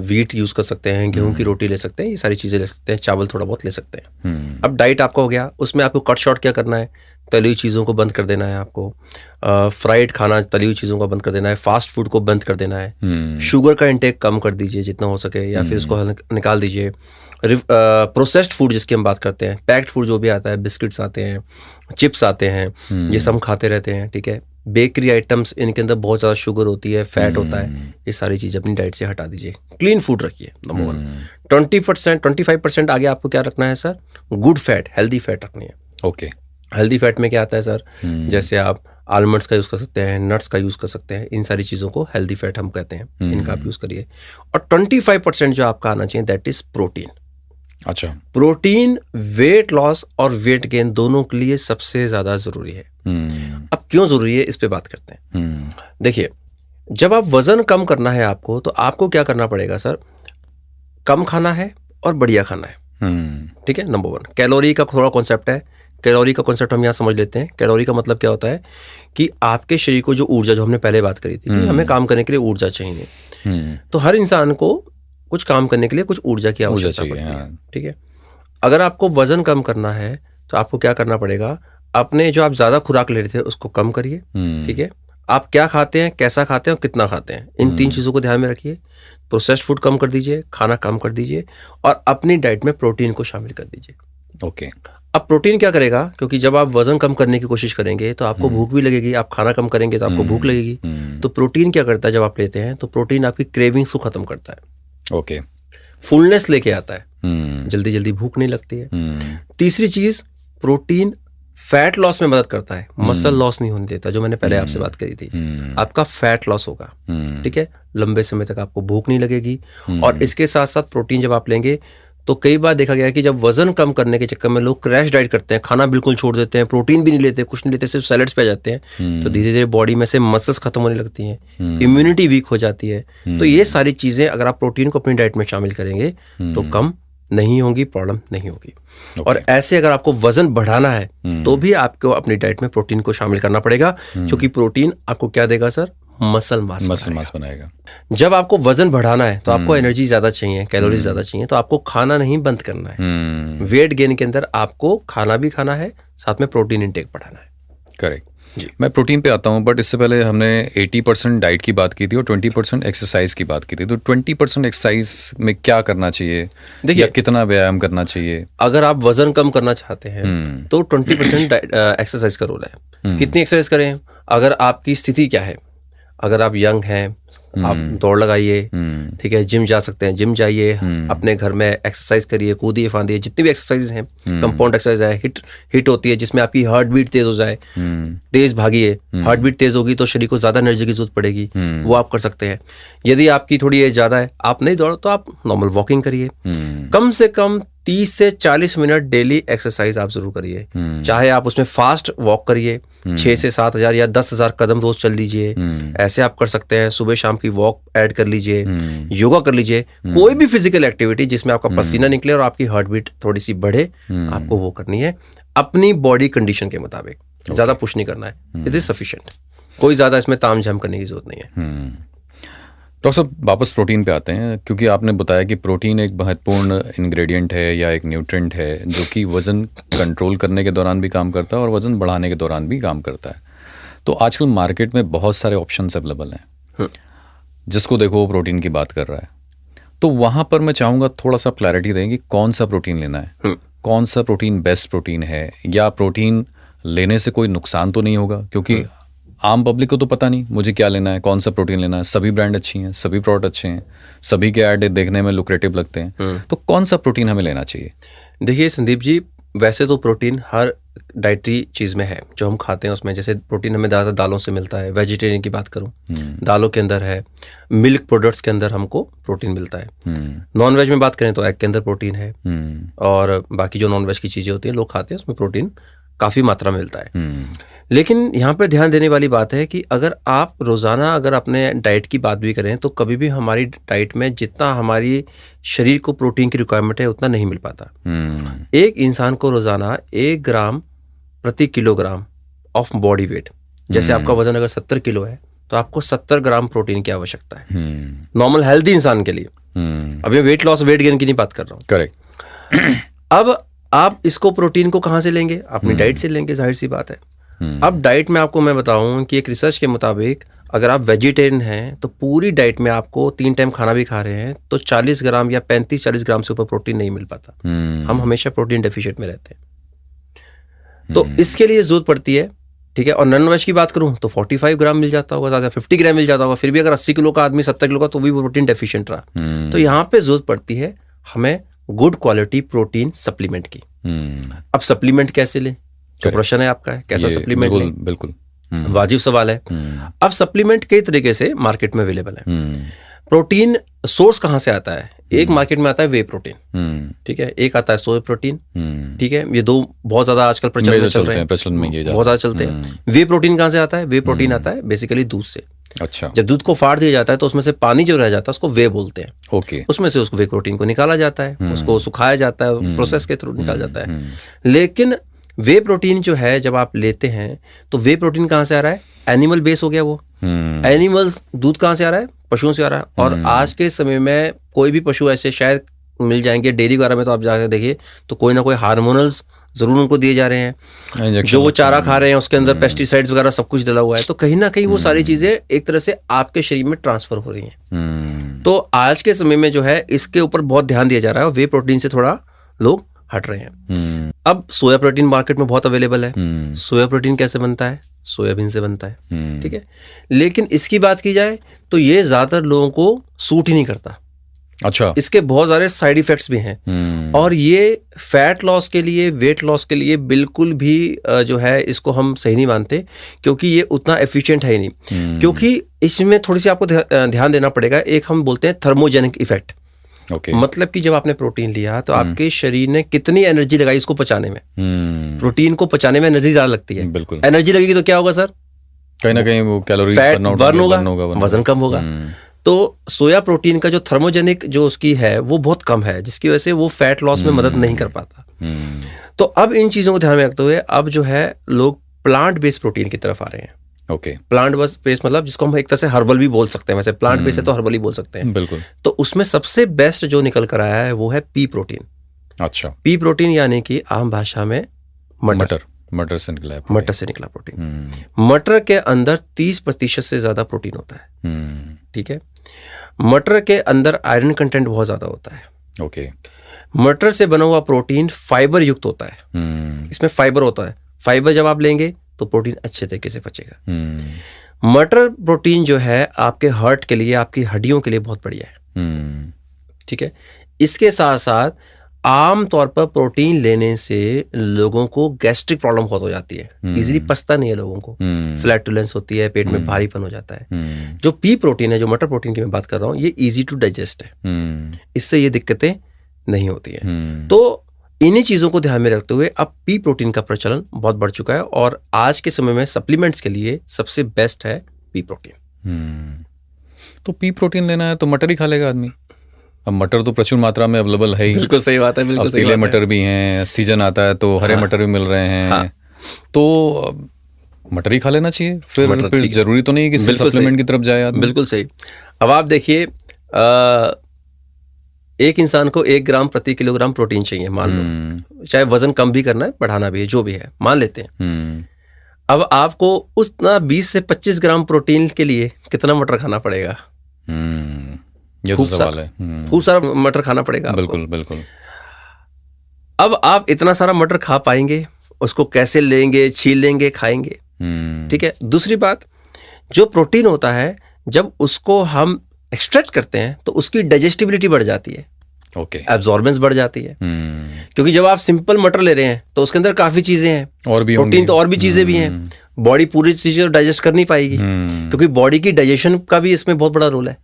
वीट यूज कर सकते हैं, गेहूं की रोटी ले सकते हैं, ये सारी चीजें ले सकते हैं, चावल थोड़ा बहुत ले सकते हैं। अब डाइट आपका हो गया, उसमें आपको कट शॉर्ट क्या करना है? तली हुई चीज़ों को बंद कर देना है आपको, फ्राइड खाना, तली हुई चीज़ों को बंद कर देना है, फास्ट फूड को बंद कर देना है, शुगर का इंटेक कम कर दीजिए जितना हो सके, या फिर उसको निकाल दीजिए। प्रोसेस्ड फूड जिसकी हम बात करते हैं, पैक्ड फूड जो भी आता है, बिस्किट्स आते हैं, चिप्स आते हैं, ये सब हम खाते रहते हैं, ठीक है। बेकरी आइटम्स, इनके अंदर बहुत ज़्यादा शुगर होती है, फैट होता है, ये सारी चीज़ें अपनी डाइट से हटा दीजिए। क्लीन फूड रखिए, नंबर 1। 25% आगे आपको क्या रखना है sir? Good fat, healthy fat रखनी है। ओके। हेल्दी फैट में क्या आता है सर? जैसे आप आलमंड्स का यूज़ कर सकते हैं, नट्स का यूज़ कर सकते हैं, इन सारी चीज़ों को हेल्दी फैट हम कहते हैं, इनका आप यूज़ करिए। और 25% जो आपका आना चाहिए, दैट इज प्रोटीन। अच्छा। प्रोटीन वेट लॉस और वेट गेन दोनों के लिए सबसे ज़्यादा ज़रूरी है। अब क्यों ज़रूरी है, इस पे बात करते हैं। देखिए, जब आप वज़न कम करना है आपको, तो आपको क्या करना पड़ेगा सर? कम खाना है और बढ़िया खाना है, ठीक है, नंबर 1। कैलोरी का थोड़ा कॉन्सेप्ट है, कैलोरी का कॉन्सेप्ट हम यहाँ समझ लेते हैं। कैलोरी का मतलब क्या होता है कि आपके शरीर को जो ऊर्जा, जो हमने पहले बात करी थी कि हमें काम करने के लिए ऊर्जा चाहिए, तो हर इंसान को कुछ काम करने के लिए कुछ ऊर्जा की आवश्यकता पड़ती है, ठीक है। अगर आपको वजन कम करना है तो आपको क्या करना पड़ेगा? अपने जो आप ज़्यादा खुराक ले रहे थे उसको कम करिए, ठीक है। आप क्या खाते हैं, कैसा खाते हैं और कितना खाते हैं, इन 3 चीज़ों को ध्यान में रखिए। प्रोसेस्ड फूड कम कर दीजिए, खाना कम कर दीजिए, और अपनी डाइट में प्रोटीन को शामिल कर दीजिए। ओके। अब प्रोटीन क्या करेगा? क्योंकि जब आप वजन कम करने की कोशिश करेंगे तो आपको भूख भी लगेगी, आप खाना कम करेंगे तो आपको भूख लगेगी। तो प्रोटीन क्या करता है जब आप लेते हैं? तो प्रोटीन आपकी क्रेविंग्स को खत्म करता है। ओके। फुलनेस लेके आता है, जल्दी जल्दी भूख नहीं लगती है। तीसरी चीज, प्रोटीन फैट लॉस में मदद करता है, मसल लॉस नहीं होने देता, जो मैंने पहले आपसे बात करी थी। आपका फैट लॉस होगा, ठीक है, लंबे समय तक आपको भूख नहीं लगेगी। और इसके साथ साथ प्रोटीन जब आप लेंगे तो कई बार देखा गया है कि जब वजन कम करने के चक्कर में लोग क्रैश डाइट करते हैं, खाना बिल्कुल छोड़ देते हैं, प्रोटीन भी नहीं लेते, कुछ नहीं लेते, सिर्फ सैलेड्स पे आ जाते हैं, तो धीरे धीरे बॉडी में से मसल्स खत्म होने लगती हैं, इम्यूनिटी वीक हो जाती है। तो ये सारी चीजें अगर आप प्रोटीन को अपनी डाइट में शामिल करेंगे तो कम नहीं होगी, प्रॉब्लम नहीं होगी। और ऐसे अगर आपको वजन बढ़ाना है तो भी आपको अपनी डाइट में प्रोटीन को शामिल करना पड़ेगा, क्योंकि प्रोटीन आपको क्या देगा सर? मसल मास बनाएगा। जब आपको वजन बढ़ाना है तो आपको एनर्जी ज्यादा चाहिए, कैलोरीज ज्यादा चाहिए, तो आपको खाना नहीं बंद करना है। वेट गेन के अंदर आपको खाना भी खाना है, साथ में प्रोटीन इंटेक बढ़ाना है। करेक्ट। मैं प्रोटीन पे आता हूँ, बट इससे पहले हमने 80% डाइट की बात की थी और 20% एक्सरसाइज की बात की थी। तो 20% एक्सरसाइज में क्या करना चाहिए? देखिए, कितना व्यायाम करना चाहिए? अगर आप वजन कम करना चाहते हैं तो 20% एक्सरसाइज का रोल है। कितनी एक्सरसाइज करें? अगर आपकी स्थिति क्या है, अगर आप यंग हैं, आप दौड़ लगाइए, ठीक है, जिम जा सकते हैं, जिम जाइए, अपने घर में एक्सरसाइज करिए, कूदिए फांदिए, जितनी भी एक्सरसाइज हैं, कंपाउंड एक्सरसाइज है, हिट होती है जिसमें आपकी हार्ट बीट तेज हो जाए, तेज भागिए, हार्ट बीट तेज होगी तो शरीर को ज्यादा एनर्जी की जरूरत पड़ेगी, वो आप कर सकते हैं। यदि आपकी थोड़ी एज ज्यादा है, आप नहीं दौड़ तो आप नॉर्मल वॉकिंग करिए, कम से कम 30 से 40 मिनट डेली एक्सरसाइज आप जरूर करिए। चाहे आप उसमें फास्ट वॉक करिए, 6 से 7 हजार या 10,000 कदम रोज चल लीजिए, ऐसे आप कर सकते हैं। सुबह शाम की वॉक ऐड कर लीजिए, योगा कर लीजिए, कोई भी फिजिकल एक्टिविटी जिसमें आपका पसीना निकले और आपकी हार्ट बीट थोड़ी सी बढ़े, आपको वो करनी है अपनी बॉडी कंडीशन के मुताबिक। ज्यादा पुश नहीं करना है, इट इज सफिशिएंट। कोई ज्यादा इसमें तामझाम करने की जरूरत नहीं है। डॉक्टर साहब वापस प्रोटीन पे आते हैं, क्योंकि आपने बताया कि प्रोटीन एक महत्वपूर्ण इंग्रेडिएंट है या एक न्यूट्रिएंट है जो कि वज़न कंट्रोल करने के दौरान भी काम करता है और वज़न बढ़ाने के दौरान भी काम करता है। तो आजकल मार्केट में बहुत सारे ऑप्शंस अवेलेबल हैं, जिसको देखो वो प्रोटीन की बात कर रहा है। तो वहाँ पर मैं चाहूँगा थोड़ा सा क्लैरिटी दें कि कौन सा प्रोटीन लेना है, कौन सा प्रोटीन बेस्ट प्रोटीन है, या प्रोटीन लेने से कोई नुकसान तो नहीं होगा, क्योंकि आम पब्लिक को तो पता नहीं मुझे क्या लेना है, कौन सा प्रोटीन लेना है। सभी ब्रांड अच्छी हैं, सभी प्रोडक्ट अच्छे हैं, सभी के ऐड देखने में लुक्रेटिव लगते हैं, तो कौन सा प्रोटीन हमें लेना चाहिए? देखिए संदीप जी, वैसे तो प्रोटीन हर डाइटरी चीज़ में है जो हम खाते हैं उसमें। जैसे प्रोटीन हमें ज़्यादा दालों से मिलता है, वेजिटेरियन की बात करूं, दालों के अंदर है, मिल्क प्रोडक्ट्स के अंदर हमको प्रोटीन मिलता है। नॉन वेज में बात करें तो एग के अंदर प्रोटीन है, और बाकी जो नॉन वेज की चीज़ें होती हैं लोग खाते हैं उसमें प्रोटीन काफ़ी मात्रा में मिलता है। लेकिन यहाँ पर ध्यान देने वाली बात है कि अगर आप रोज़ाना अगर अपने डाइट की बात भी करें तो कभी भी हमारी डाइट में जितना हमारी शरीर को प्रोटीन की रिक्वायरमेंट है उतना नहीं मिल पाता। एक इंसान को रोज़ाना 1 ग्राम प्रति किलोग्राम ऑफ बॉडी वेट, जैसे आपका वजन अगर 70 किलो है तो आपको 70 ग्राम प्रोटीन की आवश्यकता है नॉर्मल हेल्दी इंसान के लिए। अभी वेट लॉस वेट गेन की नहीं बात कर रहा हूँ। करेक्ट। अब आप इसको प्रोटीन को कहाँ से लेंगे? अपनी डाइट से लेंगे, जाहिर सी बात है। अब डाइट में आपको मैं बताऊं कि एक रिसर्च के मुताबिक अगर आप वेजिटेरियन हैं तो पूरी डाइट में आपको 3 टाइम खाना भी खा रहे हैं तो 40 ग्राम या 35-40 ग्राम से ऊपर प्रोटीन नहीं मिल पाता। हम हमेशा प्रोटीन डेफिशिएंट में रहते हैं, तो इसके लिए जरूरत पड़ती है, ठीक है। और नॉन वेज की बात करूं तो 45 ग्राम मिल जाता होगा, ज़्यादा 50 ग्राम मिल जाता होगा। फिर भी अगर 80 किलो का आदमी 70 किलो का तो भी प्रोटीन डेफिशिएंट रहा, तो यहाँ पे जरूरत पड़ती है हमें गुड क्वालिटी प्रोटीन सप्लीमेंट की। अब सप्लीमेंट कैसे लें? तो प्रश्न है आपका है, कैसा सप्लीमेंट लें? बिल्कुल वाजिब सवाल है। अब सप्लीमेंट कई तरीके से मार्केट में अवेलेबल है। प्रोटीन सोर्स कहाँ से आता है? एक मार्केट में आता है वे प्रोटीन, ठीक है, एक आता है सोया प्रोटीन, ठीक है। ये दो बहुत ज्यादा आजकल प्रचलन में चल रहे हैं, बहुत ज्यादा चलते हैं। वे प्रोटीन कहाँ से आता है? वे प्रोटीन आता है बेसिकली दूध से। अच्छा। जब दूध को फाड़ दिया जाता है तो उसमें से पानी जो रह जाता है उसको वे बोलते हैं। ओके। उसमें से उसको वे प्रोटीन को निकाला जाता है, उसको सुखाया जाता है, प्रोसेस के थ्रू निकाला जाता है। लेकिन वे प्रोटीन जो है जब आप लेते हैं तो वे प्रोटीन कहाँ से आ रहा है? एनिमल बेस हो गया वो। एनिमल्स दूध कहाँ से आ रहा है? पशुओं से आ रहा है। और आज के समय में कोई भी पशु ऐसे शायद मिल जाएंगे डेयरी वगैरह में, तो आप जाकर देखिए तो कोई ना कोई हार्मोनल्स जरूर उनको दिए जा रहे हैं। जो वो चारा खा रहे हैं उसके अंदर पेस्टिसाइड्स वगैरह सब कुछ डला हुआ है, तो कहीं ना कहीं वो सारी चीजें एक तरह से आपके शरीर में ट्रांसफर हो रही हैं। तो आज के समय में जो है इसके ऊपर बहुत ध्यान दिया जा रहा है और वे प्रोटीन से थोड़ा लोग हट रहे हैं। अब सोया प्रोटीन मार्केट में बहुत अवेलेबल है। सोया प्रोटीन कैसे बनता है? सोयाबीन से बनता है, ठीक है। लेकिन इसकी बात की जाए तो ये ज्यादातर लोगों को सूट ही नहीं करता। अच्छा। इसके बहुत सारे साइड इफेक्ट्स भी हैं, और ये फैट लॉस के लिए, वेट लॉस के लिए बिल्कुल भी जो है इसको हम सही नहीं मानते, क्योंकि ये उतना एफिशिएंट है ही नहीं। क्योंकि इसमें थोड़ी सी आपको ध्यान देना पड़ेगा। एक हम बोलते हैं थर्मोजेनिक इफेक्ट। Okay. मतलब कि जब आपने प्रोटीन लिया तो आपके शरीर ने कितनी एनर्जी लगाई इसको पचाने में। प्रोटीन को पचाने में एनर्जी ज्यादा लगती है। बिल्कुल। एनर्जी लगेगी तो क्या होगा सर? कहीं ना कहीं वो कैलोरी बर्न होगा, वजन कम होगा। तो सोया प्रोटीन का जो थर्मोजेनिक जो उसकी है वो बहुत कम है, जिसकी वजह से वो फैट लॉस में मदद नहीं कर पाता। तो अब इन चीजों को ध्यान में रखते हुए अब जो है लोग प्लांट बेस्ड प्रोटीन की तरफ आ रहे हैं। ओके। प्लांट बेस्ड मतलब जिसको हम एक तरह से हर्बल भी बोल सकते हैं, वैसे प्लांट बेस्ड है तो हर्बल ही बोल सकते हैं। बिल्कुल। तो उसमें सबसे बेस्ट जो निकल कर आया है वो है पी प्रोटीन। अच्छा। पी प्रोटीन यानी कि आम भाषा में मटर से निकला प्रोटीन। मटर के अंदर 30% से ज्यादा प्रोटीन होता है, ठीक है। मटर के अंदर आयरन कंटेंट बहुत ज्यादा होता है। ओके। मटर से बना हुआ प्रोटीन फाइबर युक्त होता है। इसमें फाइबर होता है। फाइबर जब आप लेंगे तो प्रोटीन अच्छे तरीके से पचेगा। मटर प्रोटीन जो है आपके हार्ट के लिए, आपकी हड्डियों के लिए बहुत बढ़िया है। ठीक है। इसके साथ साथ आम तौर पर प्रोटीन लेने से लोगों को गैस्ट्रिक प्रॉब्लम बहुत हो जाती है, इजीली पचता नहीं है लोगों को, फ्लैटुलेंस होती है, पेट में भारीपन हो जाता है। जो पी प्रोटीन है, जो मटर प्रोटीन की मैं बात कर रहा हूँ, ये इजी टू डाइजेस्ट है, इससे ये दिक्कतें नहीं होती है। तो इन्हीं चीज़ों को ध्यान में रखते हुए अब पी प्रोटीन का प्रचलन बहुत बढ़ चुका है और आज के समय में सप्लीमेंट्स के लिए सबसे बेस्ट है पी प्रोटीन। तो पी प्रोटीन लेना है तो मटर ही खा लेगा आदमी? अब मटर तो प्रचुर मात्रा में अवेलेबल है ही। बिल्कुल सही बात है, बिल्कुल सही बात है। पीले मटर भी हैं, सीजन आता है तो हरे मटर भी मिल रहे हैं, तो मटर ही खा लेना चाहिए फिर जरूरी तो नहीं है कि सप्लीमेंट की तरफ जाए आदमी। बिल्कुल सही। अब आप देखिए, एक इंसान को 1 ग्राम प्रति किलोग्राम प्रोटीन चाहिए, मान लो, चाहे वजन कम भी करना है, बढ़ाना भी है, जो भी है, मान लेते हैं। अब आपको उतना 20 से 25 ग्राम प्रोटीन के लिए कितना मटर खाना पड़ेगा? ये तो सवाल है। खूब सारा मटर खाना पड़ेगा। बिल्कुल बिल्कुल। अब आप इतना सारा मटर खा पाएंगे? उसको कैसे लेंगे, छील लेंगे, खाएंगे? ठीक है। दूसरी बात, जो प्रोटीन होता है जब उसको हम एक्सट्रैक्ट करते हैं तो उसकी डाइजेस्टिबिलिटी बढ़ जाती है, एब्जॉर्बेंस बढ़ जाती है। क्योंकि जब आप सिंपल मटर ले रहे हैं तो उसके अंदर काफी चीजें हैं, और भी प्रोटीन तो और भी चीजें भी हैं, बॉडी पूरी चीजें डाइजेस्ट कर नहीं पाएगी, क्योंकि बॉडी की डाइजेशन का भी इसमें बहुत बड़ा रोल है।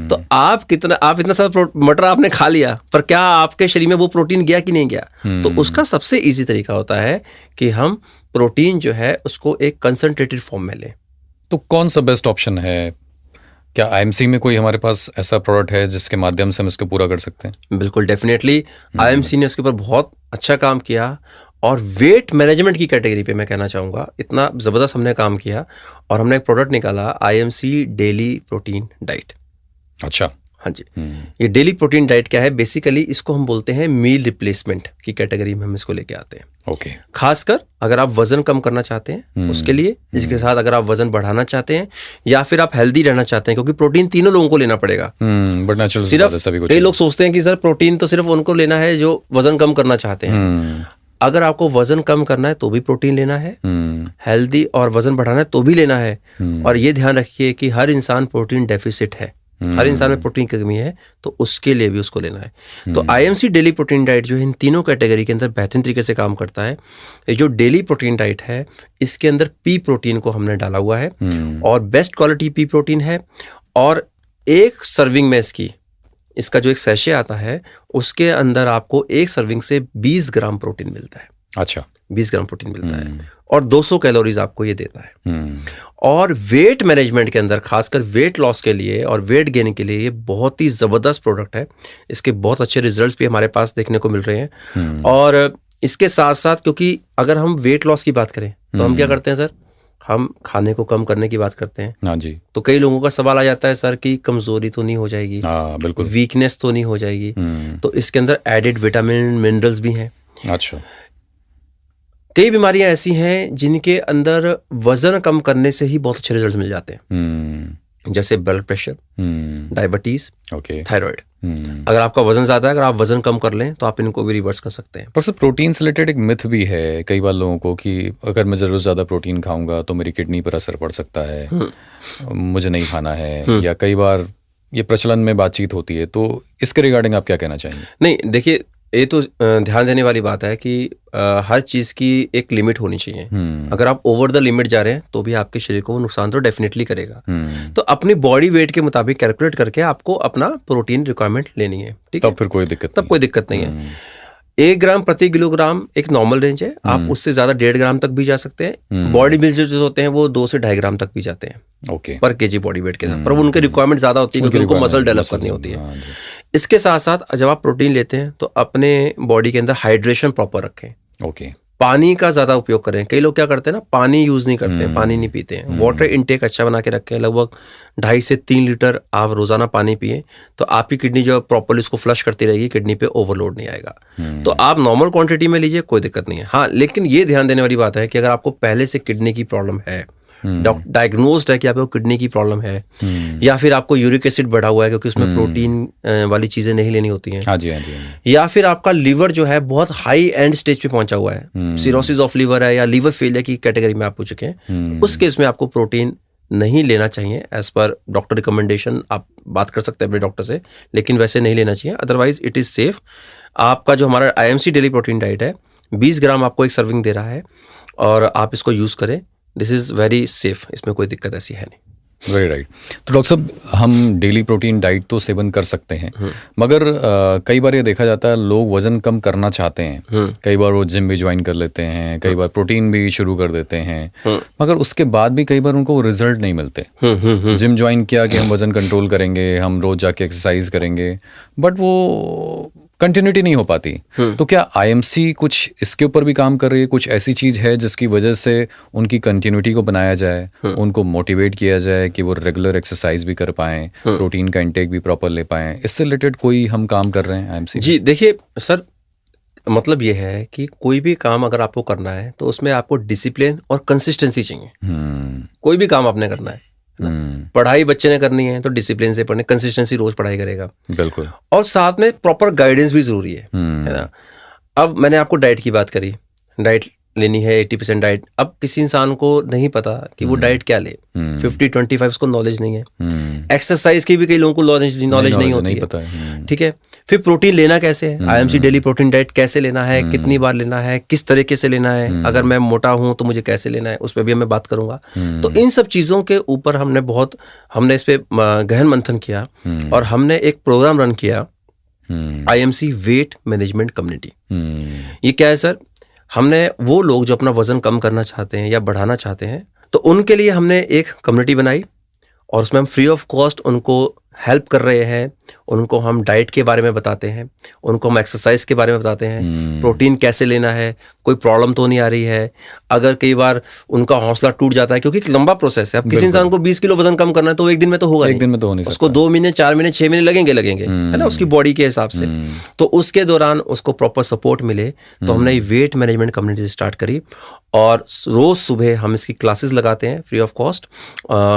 तो आप इतना सारा मटर आपने खा लिया, पर क्या आपके शरीर में वो प्रोटीन गया कि नहीं गया? तो उसका सबसे इजी तरीका होता है कि हम प्रोटीन जो है उसको एक कंसंट्रेटेड फॉर्म में लें। तो कौन सा बेस्ट ऑप्शन है? क्या आईएमसी में कोई हमारे पास ऐसा प्रोडक्ट है जिसके माध्यम से हम इसको पूरा कर सकते हैं? बिल्कुल, डेफिनेटली आईएमसी ने इसके ऊपर बहुत अच्छा काम किया, और वेट मैनेजमेंट की कैटेगरी पे मैं कहना चाहूँगा, इतना ज़बरदस्त हमने काम किया और हमने एक प्रोडक्ट निकाला, आईएमसी डेली प्रोटीन डाइट। अच्छा। हाँ जी। ये डेली प्रोटीन डाइट क्या है? बेसिकली इसको हम बोलते हैं मील रिप्लेसमेंट की कैटेगरी में हम इसको लेके आते हैं। ओके। खासकर अगर आप वजन कम करना चाहते हैं उसके लिए, इसके साथ अगर आप वजन बढ़ाना चाहते हैं, या फिर आप हेल्दी रहना चाहते हैं, क्योंकि प्रोटीन तीनों लोगों को लेना पड़ेगा। सिर्फ कई लोग सोचते हैं कि सर प्रोटीन तो सिर्फ उनको लेना है जो वजन कम करना चाहते हैं। अगर आपको वजन कम करना है तो भी प्रोटीन लेना है, हेल्दी और वजन बढ़ाना है तो भी लेना है। और ये ध्यान रखिए कि हर इंसान प्रोटीन डेफिसिट है, हर इंसान में प्रोटीन की कमी है, तो उसके लिए भी उसको लेना है। तो आईएमसी डेली प्रोटीन डाइट जो है इन तीनों कैटेगरी के अंदर बेहतरीन तरीके से काम करता है। ये जो डेली प्रोटीन डाइट है इसके अंदर पी प्रोटीन को हमने डाला हुआ है, और बेस्ट क्वालिटी पी प्रोटीन है, और एक सर्विंग में इसका जो एक सैशे आता है उसके अंदर आपको एक सर्विंग से 20 ग्राम प्रोटीन मिलता है। अच्छा। 20 ग्राम प्रोटीन मिलता है, और 200 कैलोरीज आपको ये देता है। और वेट मैनेजमेंट के अंदर, खासकर वेट लॉस के लिए और वेट गेन के लिए, ये बहुत ही ज़बरदस्त प्रोडक्ट है। इसके बहुत अच्छे रिजल्ट्स भी हमारे पास देखने को मिल रहे हैं। और इसके साथ साथ, क्योंकि अगर हम वेट लॉस की बात करें तो हम क्या करते हैं सर? हम खाने को कम करने की बात करते हैं। हाँ जी। तो कई लोगों का सवाल आ जाता है सर कि कमजोरी तो नहीं हो जाएगी? बिल्कुल। वीकनेस तो नहीं हो जाएगी? तो इसके अंदर एडिड विटामिन मिनरल्स भी हैं। अच्छा। कई बीमारियां ऐसी हैं जिनके अंदर वजन कम करने से ही बहुत अच्छे रिजल्ट मिल जाते हैं, जैसे ब्लड प्रेशर, डायबिटीज, थायराइड। अगर आपका वजन ज्यादा है, अगर आप वजन कम कर लें तो आप इनको भी रिवर्स कर सकते हैं। पर सर प्रोटीन से रिलेटेड एक मिथ भी है कई बार लोगों को कि अगर मैं जरूर ज्यादा प्रोटीन खाऊंगा तो मेरी किडनी पर असर पड़ सकता है, मुझे नहीं खाना है, या कई बार ये प्रचलन में बातचीत होती है, तो इसके रिगार्डिंग आप क्या कहना चाहेंगे? नहीं, देखिए, ये तो ध्यान देने वाली बात है कि हर चीज़ की एक लिमिट होनी चाहिए। अगर आप ओवर द लिमिट जा रहे हैं तो भी आपके शरीर को वो नुकसान तो डेफिनेटली करेगा। तो अपनी बॉडी वेट के मुताबिक कैलकुलेट करके आपको अपना प्रोटीन रिक्वायरमेंट लेनी है। ठीक है, तब फिर कोई दिक्कत नहीं है। 1 ग्राम प्रति किलोग्राम एक नॉर्मल रेंज है, आप उससे ज्यादा 1.5 ग्राम तक भी जा सकते हैं। बॉडी बिल्डर्स जो होते हैं वो 2 से 2.5 ग्राम तक भी जाते हैं पर केजी बॉडी वेट के साथ, पर उनकी रिक्वायरमेंट ज्यादा होती है क्योंकि उनको मसल डेवलप करनी होती है। इसके साथ साथ जब आप प्रोटीन लेते हैं तो अपने बॉडी के अंदर हाइड्रेशन प्रॉपर रखें। पानी का ज्यादा उपयोग करें। कई लोग क्या करते हैं ना, पानी यूज नहीं करते, पानी नहीं पीते हैं। वाटर इनटेक अच्छा बना के रखें, लगभग 2.5 से 3 लीटर आप रोजाना पानी पिए, तो आपकी किडनी जो प्रॉपरली उसको फ्लश करती रहेगी, किडनी पे ओवरलोड नहीं आएगा। तो आप नॉर्मल क्वांटिटी में लीजिए, कोई दिक्कत नहीं है। हाँ, लेकिन ये ध्यान देने वाली बात है कि अगर आपको पहले से किडनी की प्रॉब्लम है, डायग्नोस्ड है कि आपको किडनी की प्रॉब्लम है, या फिर आपको यूरिक एसिड बढ़ा हुआ है क्योंकि उसमें प्रोटीन वाली चीजें नहीं लेनी होती हैं, हाँ जी, या फिर आपका लीवर जो है बहुत हाई एंड स्टेज पे पहुंचा हुआ है, सिरोसिस ऑफ लीवर है, या लीवर फेलियर की कैटेगरी में आप पूछ चुके हैं, उस केस में आपको प्रोटीन नहीं लेना चाहिए एज पर डॉक्टर रिकमेंडेशन। आप बात कर सकते हैं अपने डॉक्टर से, लेकिन वैसे नहीं लेना चाहिए, अदरवाइज इट इज़ सेफ। आपका जो हमारा IMC डेली प्रोटीन डाइट है 20 ग्राम आपको एक सर्विंग दे रहा है और आप इसको यूज़ करें, दिस इज़ वेरी सेफ, इसमें कोई दिक्कत ऐसी है नहीं। Very right. तो डॉक्टर साहब, हम डेली प्रोटीन डाइट तो सेवन कर सकते हैं, मगर कई बार ये देखा जाता है लोग वजन कम करना चाहते हैं, कई बार वो जिम भी ज्वाइन कर लेते हैं, कई बार प्रोटीन भी शुरू कर देते हैं, मगर उसके बाद भी कई बार उनको रिजल्ट नहीं मिलते। जिम ज्वाइन किया कि हम वजन कंट्रोल करेंगे, हम रोज जाके एक्सरसाइज करेंगे, बट वो कंटिन्यूटी नहीं हो पाती। तो क्या IMC कुछ इसके ऊपर भी काम कर रही है? कुछ ऐसी चीज है जिसकी वजह से उनकी कंटिन्यूटी को बनाया जाए, उनको मोटिवेट किया जाए कि वो रेगुलर एक्सरसाइज भी कर पाएं, प्रोटीन का इंटेक भी प्रॉपर ले पाएं? इससे रिलेटेड कोई हम काम कर रहे हैं IMC? जी देखिए सर, मतलब ये है कि कोई भी काम अगर आपको करना है तो उसमें आपको डिसिप्लिन और कंसिस्टेंसी चाहिए। कोई भी काम आपने करना है, पढ़ाई बच्चे ने करनी है तो डिसिप्लिन से पढ़ने, कंसिस्टेंसी, रोज पढ़ाई करेगा, बिल्कुल, और साथ में प्रॉपर गाइडेंस भी जरूरी है ना। अब मैंने आपको डाइट की बात करी, डाइट लेनी है 80% डाइट। अब किसी इंसान को नहीं पता कि वो डाइट क्या ले, 50-25 उसको नॉलेज नहीं है। एक्सरसाइज की भी कई लोगों को नॉलेज नहीं होती है, ठीक है। फिर प्रोटीन लेना कैसे है, IMC डेली प्रोटीन डाइट कैसे लेना है, कितनी बार लेना है, किस तरीके से लेना है, अगर मैं मोटा हूं तो मुझे कैसे लेना है, उस पर भी मैं बात करूंगा। तो इन सब चीजों के ऊपर हमने इस पे गहन मंथन किया और हमने एक प्रोग्राम रन किया, IMC वेट मैनेजमेंट कम्युनिटी। ये क्या है सर, हमने वो लोग जो अपना वजन कम करना चाहते हैं या बढ़ाना चाहते हैं, तो उनके लिए हमने एक कम्युनिटी बनाई और उसमें हम फ्री ऑफ कॉस्ट उनको हेल्प कर रहे हैं। उनको हम डाइट के बारे में बताते हैं, उनको हम एक्सरसाइज के बारे में बताते हैं, प्रोटीन कैसे लेना है, कोई प्रॉब्लम तो नहीं आ रही है। अगर कई बार उनका हौसला टूट जाता है, क्योंकि एक लंबा प्रोसेस है। अब किसी इंसान को 20 किलो वजन कम करना है तो एक दिन में तो होगा, एक दिन में तो हो नहीं सकता, उसको 2 महीने, 4 महीने, 6 महीने लगेंगे, है ना, उसकी बॉडी के हिसाब से। तो उसके दौरान उसको प्रॉपर सपोर्ट मिले, तो हमने वेट मैनेजमेंट कम्युनिटी स्टार्ट करी और रोज सुबह हम इसकी क्लासेस लगाते हैं फ्री ऑफ कॉस्ट।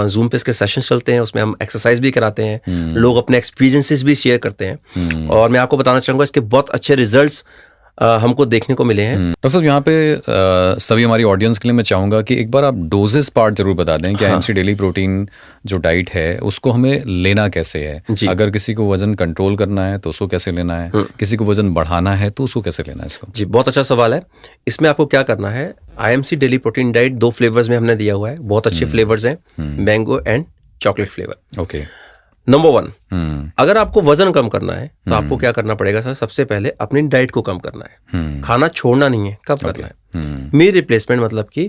जूम पे इसके सेशंस चलते हैं, उसमें हम एक्सरसाइज भी कराते हैं, लोग अपने एक्सपीरियंसेस भी शेयर करते हैं और मैं आपको बताना चाहूंगा इसके बहुत अच्छे रिजल्ट्स हमको देखने को मिले हैं। डॉक्टर साहब, यहाँ पे सभी हमारी ऑडियंस के लिए मैं चाहूंगा कि एक बार आप डोजेस पार्ट जरूर बता दें कि IMC डेली प्रोटीन जो डाइट है उसको हमें लेना कैसे है। अगर किसी को वजन कंट्रोल करना है तो उसको कैसे लेना है, किसी को वजन बढ़ाना है तो उसको कैसे लेना है इसको? जी, बहुत अच्छा सवाल है। इसमें आपको क्या करना है, IMC daily protein diet 2 flavours में हमने दिया हुआ है, बहुत अच्छे फ्लेवर्स हैं, mango and chocolate flavour. Okay. Number 1, अगर आपको वजन कम करना है तो आपको क्या करना पड़ेगा सर, सबसे पहले अपनी डाइट को कम करना है, खाना छोड़ना नहीं है। कब करना है, मील रिप्लेसमेंट, मतलब कि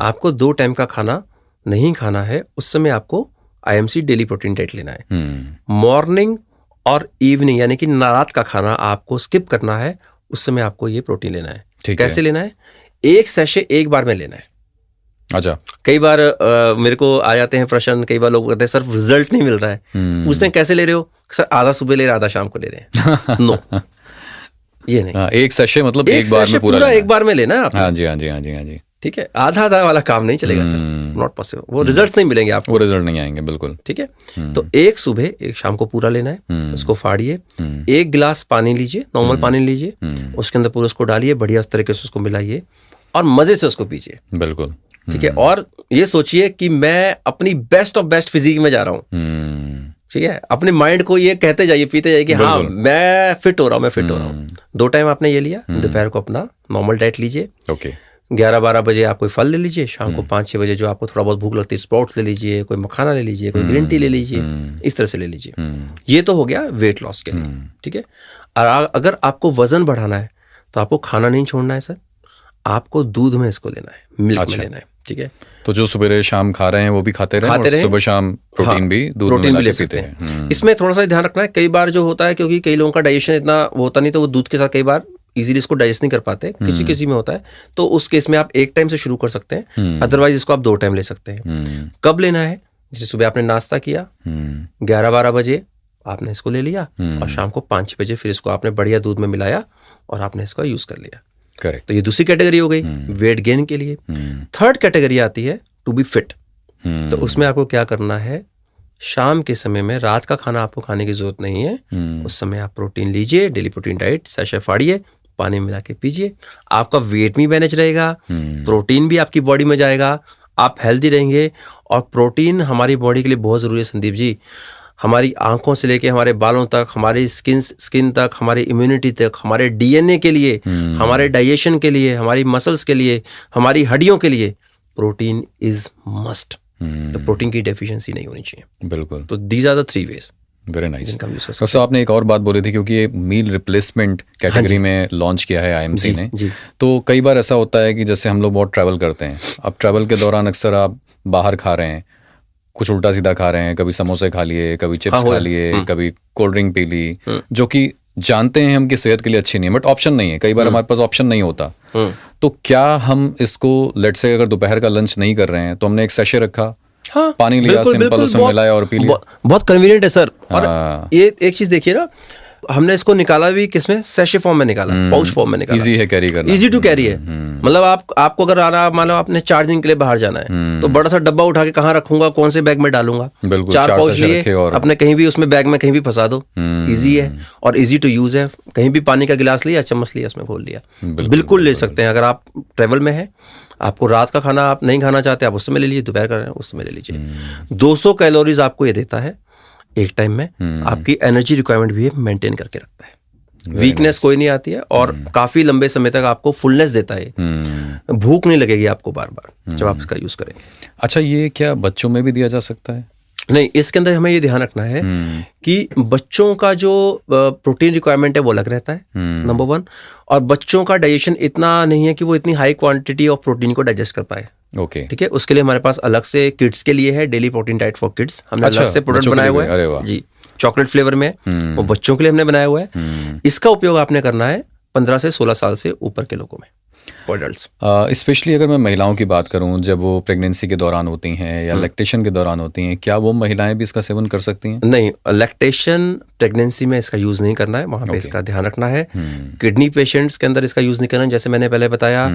आपको 2 टाइम का खाना नहीं खाना है, उस समय आपको IMC डेली प्रोटीन डाइट लेना है। मॉर्निंग और इवनिंग यानी कि रात का खाना आपको स्किप करना है, उस समय आपको ये प्रोटीन लेना है। कैसे लेना है, 1 सैशे एक बार में लेना है। अच्छा, कई बार मेरे को आ जाते हैं प्रश्न, कई बार लोग कहते हैं सर रिजल्ट नहीं मिल रहा है, पूछते हैं कैसे ले रहे हो, सर आधा सुबह ले रहे, आधा शाम को ले रहे हैं। नो, ये नहीं। 1 सैशे मतलब एक बार में पूरा एक बार में लेना है आपने। हाँ जी, ठीक है, आधा वाला काम नहीं चलेगा सर, नॉट पॉसिबल, वो रिजल्ट नहीं मिलेंगे आपको, वो रिजल्ट नहीं आएंगे, बिल्कुल। ठीक है, तो 1 सुबह 1 शाम को पूरा लेना है, उसको फाड़िए, 1 गिलास पानी लीजिए, नॉर्मल पानी लीजिए, उसके अंदर पूरा उसको डालिए, बढ़िया उस तरीके से उसको मिलाइए और मजे से उसको पीजिए। बिल्कुल, ठीक है, और ये सोचिए कि मैं अपनी बेस्ट ऑफ बेस्ट फिजिक में जा रहा हूँ। ठीक है, अपने माइंड को ये कहते जाइए, पीते जाइए कि हाँ मैं फिट हो रहा हूँ, 2 टाइम आपने ये लिया, दोपहर को अपना नॉर्मल डाइट लीजिए। ओके, 11-12 बजे आप कोई फल ले लीजिए, शाम को 5-6 बजे जो आपको थोड़ा बहुत भूख लगती है, स्प्राउट्स ले लीजिए, कोई मखाना ले लीजिए, कोई ग्रीन टी ले लीजिए, इस तरह से ले लीजिए। ये तो हो गया वेट लॉस के लिए। ठीक है, और अगर आपको वजन बढ़ाना है तो आपको खाना नहीं छोड़ना है सर, आपको दूध में इसको लेना है, मिल्क में लेना है। ठीक है, तो जो सुबह शाम खा रहे हैं वो भी खाते रहे, सुबह शाम प्रोटीन भी दूध में ले सकते हैं। इसमें थोड़ा सा ध्यान रखना है, कई बार जो होता है, क्योंकि कई लोगों का डाइजेशन इतना होता नहीं, तो वो दूध के साथ कई बार इजीली इसको डाइजेस्ट नहीं कर पाते, किसी में होता है, तो उस केस में आप 1 टाइम से शुरू कर सकते हैं, अदरवाइज इसको आप 2 टाइम ले सकते हैं। कब लेना है, जैसे सुबह आपने नाश्ता किया, 11-12 बजे आपने इसको ले लिया और शाम को 5-6 बजे फिर इसको आपने बढ़िया दूध में मिलाया और आपने इसका यूज कर लिया। करेक्ट, तो ये दूसरी कैटेगरी हो गई वेट गेन के लिए। 3rd कैटेगरी आती है टू बी फिट। तो उसमें आपको क्या करना है, शाम के समय में, रात का खाना आपको खाने की जरूरत नहीं है, उस समय आप प्रोटीन लीजिए, डेली प्रोटीन डाइट सैशे फाड़िए, पानी मिला के पीजिए, आपका वेट भी मैनेज रहेगा, प्रोटीन भी आपकी बॉडी में जाएगा, आप हेल्दी रहेंगे। और प्रोटीन हमारी बॉडी के लिए बहुत ज़रूरी है संदीप जी। हमारी आंखों से लेके हमारे बालों तक, हमारी स्किन तक, हमारी इम्यूनिटी तक, हमारे डीएनए के लिए, हमारे डाइजेशन के लिए, हमारी मसल्स के लिए, हमारी हड्डियों के लिए प्रोटीन इज मस्ट। तो प्रोटीन की डेफिशिएंसी नहीं होनी चाहिए। बिल्कुल। तो these are the 3 ways। Very nice. तो आपने एक और बात बोली थी, क्योंकि ये मील रिप्लेसमेंट कैटेगरी में लॉन्च किया है आईएमसी ने। तो कई बार ऐसा होता है कि जैसे हम लोग बहुत ट्रैवल करते हैं, अब ट्रैवल के दौरान अक्सर आप बाहर खा रहे हैं, कुछ उल्टा सीधा खा रहे हैं, कभी समोसे खा लिए, कभी चिप्स खा लिए, कभी कोल्ड ड्रिंक पी ली, जो कि जानते हैं हम कि सेहत के लिए अच्छी नहीं है, बट ऑप्शन नहीं है। कई बार हमारे पास ऑप्शन नहीं होता। तो क्या हम इसको, लेट्स से अगर दोपहर का लंच नहीं कर रहे हैं तो हमने एक सेशे रखा, पानी लिया, सिंपल उसमें मिलाया और पी लिया, बहुत कन्वीनियंट है सर। और ये एक चीज देखिए ना, हमने इसको निकाला भी किसमें, सैशे फॉर्म में निकाला, पाउच फॉर्म में निकाला। इजी है कैरी करना, इजी टू कैरी है। मतलब आपको अगर आना, मान लो आपने 4 दिन के लिए बाहर जाना है, तो बड़ा सा डब्बा उठा के कहाँ रखूंगा, कौन से बैग में डालूंगा, 4 पाउच लिए अपने कहीं भी उसमें बैग में कहीं भी फंसा दो। इजी है और इजी टू यूज है। कहीं भी पानी का गिलास लिया, चम्मच लिया, उसमें घोल लिया, बिल्कुल ले सकते हैं। अगर आप ट्रेवल में है, आपको रात का खाना आप नहीं खाना चाहते, आप उस समय ले लीजिए, दोपहर का उस समय ले लीजिए। 200 कैलोरीज आपको ये देता है एक टाइम में। आपकी एनर्जी रिक्वायरमेंट भी मेंटेन करके रखता है, वीकनेस कोई नहीं आती है, और काफी लंबे समय तक आपको फुलनेस देता है। भूख नहीं लगेगी आपको बार बार जब आप इसका यूज करेंगे। अच्छा, ये क्या बच्चों में भी दिया जा सकता है? नहीं, इसके अंदर हमें ये ध्यान रखना है कि बच्चों का जो प्रोटीन रिक्वायरमेंट है वो अलग रहता है, नंबर 1। और बच्चों का डाइजेशन इतना नहीं है कि वो इतनी हाई क्वांटिटी ऑफ प्रोटीन को डाइजेस्ट कर पाए। ओके, ठीक है। उसके लिए हमारे पास अलग से किड्स के लिए है daily protein diet for kids. हमने अलग से प्रोडक्ट बनाया हुआ है जी, चॉकलेट फ्लेवर में, वो बच्चों के लिए हमने बनाया हुआ है। इसका उपयोग आपने करना है 15 से 16 साल से ऊपर के लोगों में, फॉर एडल्ट्स। स्पेशली अगर मैं महिलाओं की बात करूं, जब वो प्रेगनेंसी के दौरान होती हैं या लैक्टेशन के दौरान होती हैं, क्या वो महिलाएं भी इसका सेवन कर सकती हैं? नहीं, लैक्टेशन प्रेगनेंसी में इसका यूज नहीं करना है, वहां पे इसका ध्यान रखना है। किडनी पेशेंट्स के अंदर इसका यूज नहीं करना है, जैसे मैंने पहले बताया,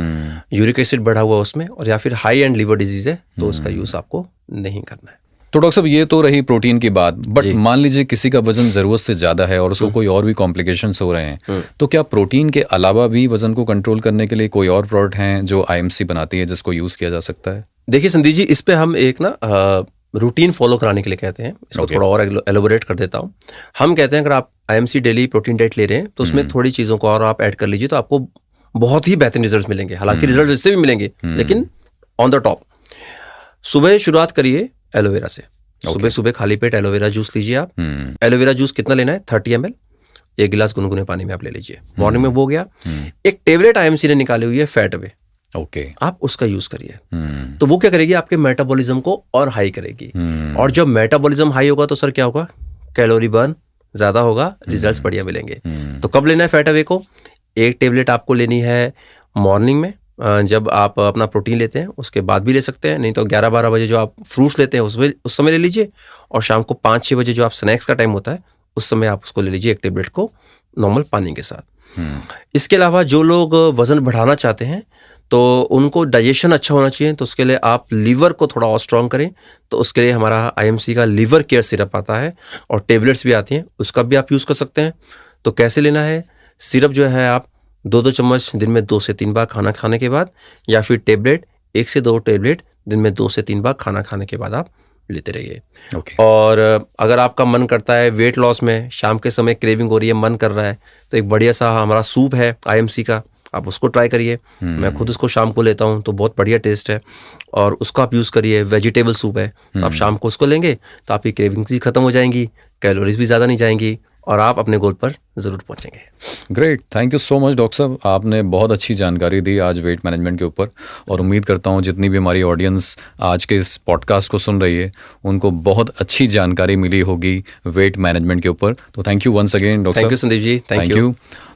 यूरिक एसिड बढ़ा हुआ उसमें, और या फिर हाई एंड लिवर डिजीज है तो उसका यूज आपको नहीं करना है। तो डॉक्टर साहब, ये तो रही प्रोटीन की बात, बट मान लीजिए किसी का वजन जरूरत से ज्यादा है और उसको कोई और भी कॉम्प्लिकेशंस हो रहे हैं, तो क्या प्रोटीन के अलावा भी वजन को कंट्रोल करने के लिए कोई और प्रोडक्ट हैं जो आईएमसी बनाती है जिसको यूज किया जा सकता है? देखिए संदीप जी, इस पे हम एक ना रूटीन फॉलो कराने के लिए कहते हैं, इसको थोड़ा और एलोबोरेट कर देता हूँ। हम कहते हैं अगर आप आईएमसी डेली प्रोटीन डाइट ले रहे हैं तो उसमें थोड़ी चीज़ों को और आप ऐड कर लीजिए, तो आपको बहुत ही बेहतरीन रिजल्ट मिलेंगे। हालांकि रिजल्ट इससे भी मिलेंगे, लेकिन ऑन द टॉप सुबह शुरुआत करिए एलोवेरा से। सुबह सुबह खाली पेट एलोवेरा जूस लीजिए आप। एलोवेरा जूस कितना लेना है? 30 ml, 1 गिलास गुनगुने पानी में आप ले लीजिए। मॉर्निंग में वो गया। एक टेबलेट आईएमसी ने निकाली हुई है फैट वे, आप उसका यूज करिए। तो वो क्या करेगी? आपके मेटाबॉलिज्म को और हाई करेगी। और जब मेटाबॉलिज्म हाई होगा तो सर क्या होगा? कैलोरी बर्न ज्यादा होगा, रिजल्ट्स बढ़िया मिलेंगे। तो कब लेना है फैट अवे को? 1 टेबलेट आपको लेनी है मॉर्निंग में, जब आप अपना प्रोटीन लेते हैं उसके बाद भी ले सकते हैं, नहीं तो 11-12 बजे जो आप फ्रूट्स लेते हैं उस समय ले लीजिए, और शाम को 5-6 बजे जो आप स्नैक्स का टाइम होता है उस समय आप उसको ले लीजिए 1 टेबलेट को नॉर्मल पानी के साथ। इसके अलावा जो लोग वजन बढ़ाना चाहते हैं तो उनको डाइजेशन अच्छा होना चाहिए, तो उसके लिए आप लीवर को थोड़ा और स्ट्रॉन्ग करें, तो उसके लिए हमारा आईएमसी का लीवर केयर सिरप आता है और टेबलेट्स भी आती हैं, उसका भी आप यूज़ कर सकते हैं। तो कैसे लेना है? सिरप जो है आप 2-2 चम्मच दिन में 2 से 3 बार खाना खाने के बाद, या फिर टेबलेट 1 से 2 टेबलेट दिन में 2 से 3 बार खाना खाने के बाद आप लेते रहिए। और अगर आपका मन करता है वेट लॉस में, शाम के समय क्रेविंग हो रही है, मन कर रहा है, तो एक बढ़िया सा हमारा सूप है आईएमसी का, आप उसको ट्राई करिए। मैं खुद उसको शाम को लेता हूँ तो बहुत बढ़िया टेस्ट है, और उसको आप यूज़ करिए। वेजिटेबल सूप है, तो आप शाम को उसको लेंगे तो आपकी क्रेविंग्स भी खत्म हो जाएंगी, कैलोरीज भी ज़्यादा नहीं जाएंगी, और आप अपने गोल पर ज़रूर पहुंचेंगे। Great, thank you so much doctor साहब, आपने बहुत अच्छी जानकारी दी आज वेट मैनेजमेंट के ऊपर, और उम्मीद करता हूं जितनी भी हमारी ऑडियंस आज के इस पॉडकास्ट को सुन रही है उनको बहुत अच्छी जानकारी मिली होगी वेट मैनेजमेंट के ऊपर। तो thank you once again doctor साहब। Thank you Sandeep ji, thank you.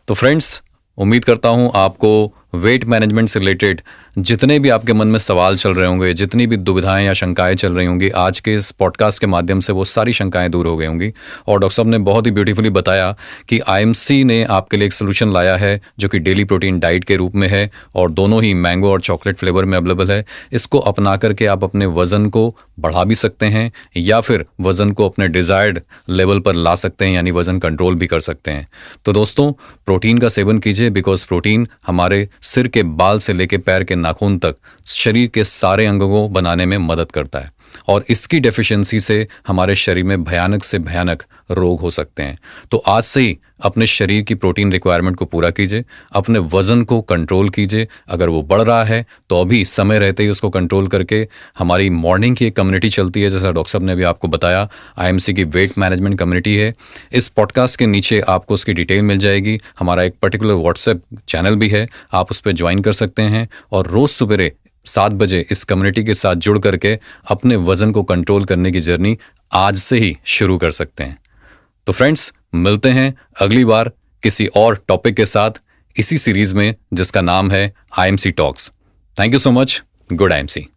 तो फ्रेंड्स, उम्मीद करता हूं आपको वेट मैनेजमेंट से रिलेटेड जितने भी आपके मन में सवाल चल रहे होंगे, जितनी भी दुविधाएं या शंकाएं चल रही होंगी, आज के इस पॉडकास्ट के माध्यम से वो सारी शंकाएं दूर हो गई होंगी। और डॉक्टर साहब ने बहुत ही ब्यूटीफुली बताया कि आईएमसी ने आपके लिए एक सोल्यूशन लाया है जो कि डेली प्रोटीन डाइट के रूप में है, और दोनों ही मैंगो और चॉकलेट फ्लेवर में अवेलेबल है। इसको अपना करके आप अपने वजन को बढ़ा भी सकते हैं या फिर वज़न को अपने डिज़ायर्ड लेवल पर ला सकते हैं, यानी वज़न कंट्रोल भी कर सकते हैं। तो दोस्तों, प्रोटीन का सेवन कीजिए, बिकॉज प्रोटीन हमारे सिर के बाल से लेकर पैर के नाखून तक शरीर के सारे अंगों को बनाने में मदद करता है, और इसकी डेफिशिएंसी से हमारे शरीर में भयानक से भयानक रोग हो सकते हैं। तो आज से ही अपने शरीर की प्रोटीन रिक्वायरमेंट को पूरा कीजिए, अपने वज़न को कंट्रोल कीजिए। अगर वो बढ़ रहा है तो अभी समय रहते ही उसको कंट्रोल करके, हमारी मॉर्निंग की एक कम्युनिटी चलती है, जैसा डॉक्टर साहब ने अभी आपको बताया, आईएमसी की वेट मैनेजमेंट कम्युनिटी है। इस पॉडकास्ट के नीचे आपको उसकी डिटेल मिल जाएगी। हमारा एक पर्टिकुलर व्हाट्सएप चैनल भी है, आप उस पर ज्वाइन कर सकते हैं, और रोज़ सुबह 7 बजे इस कम्युनिटी के साथ जुड़ करके अपने वज़न को कंट्रोल करने की जर्नी आज से ही शुरू कर सकते हैं। तो फ्रेंड्स, मिलते हैं अगली बार किसी और टॉपिक के साथ इसी सीरीज में, जिसका नाम है IMC talks. Thank you so much. Good IMC.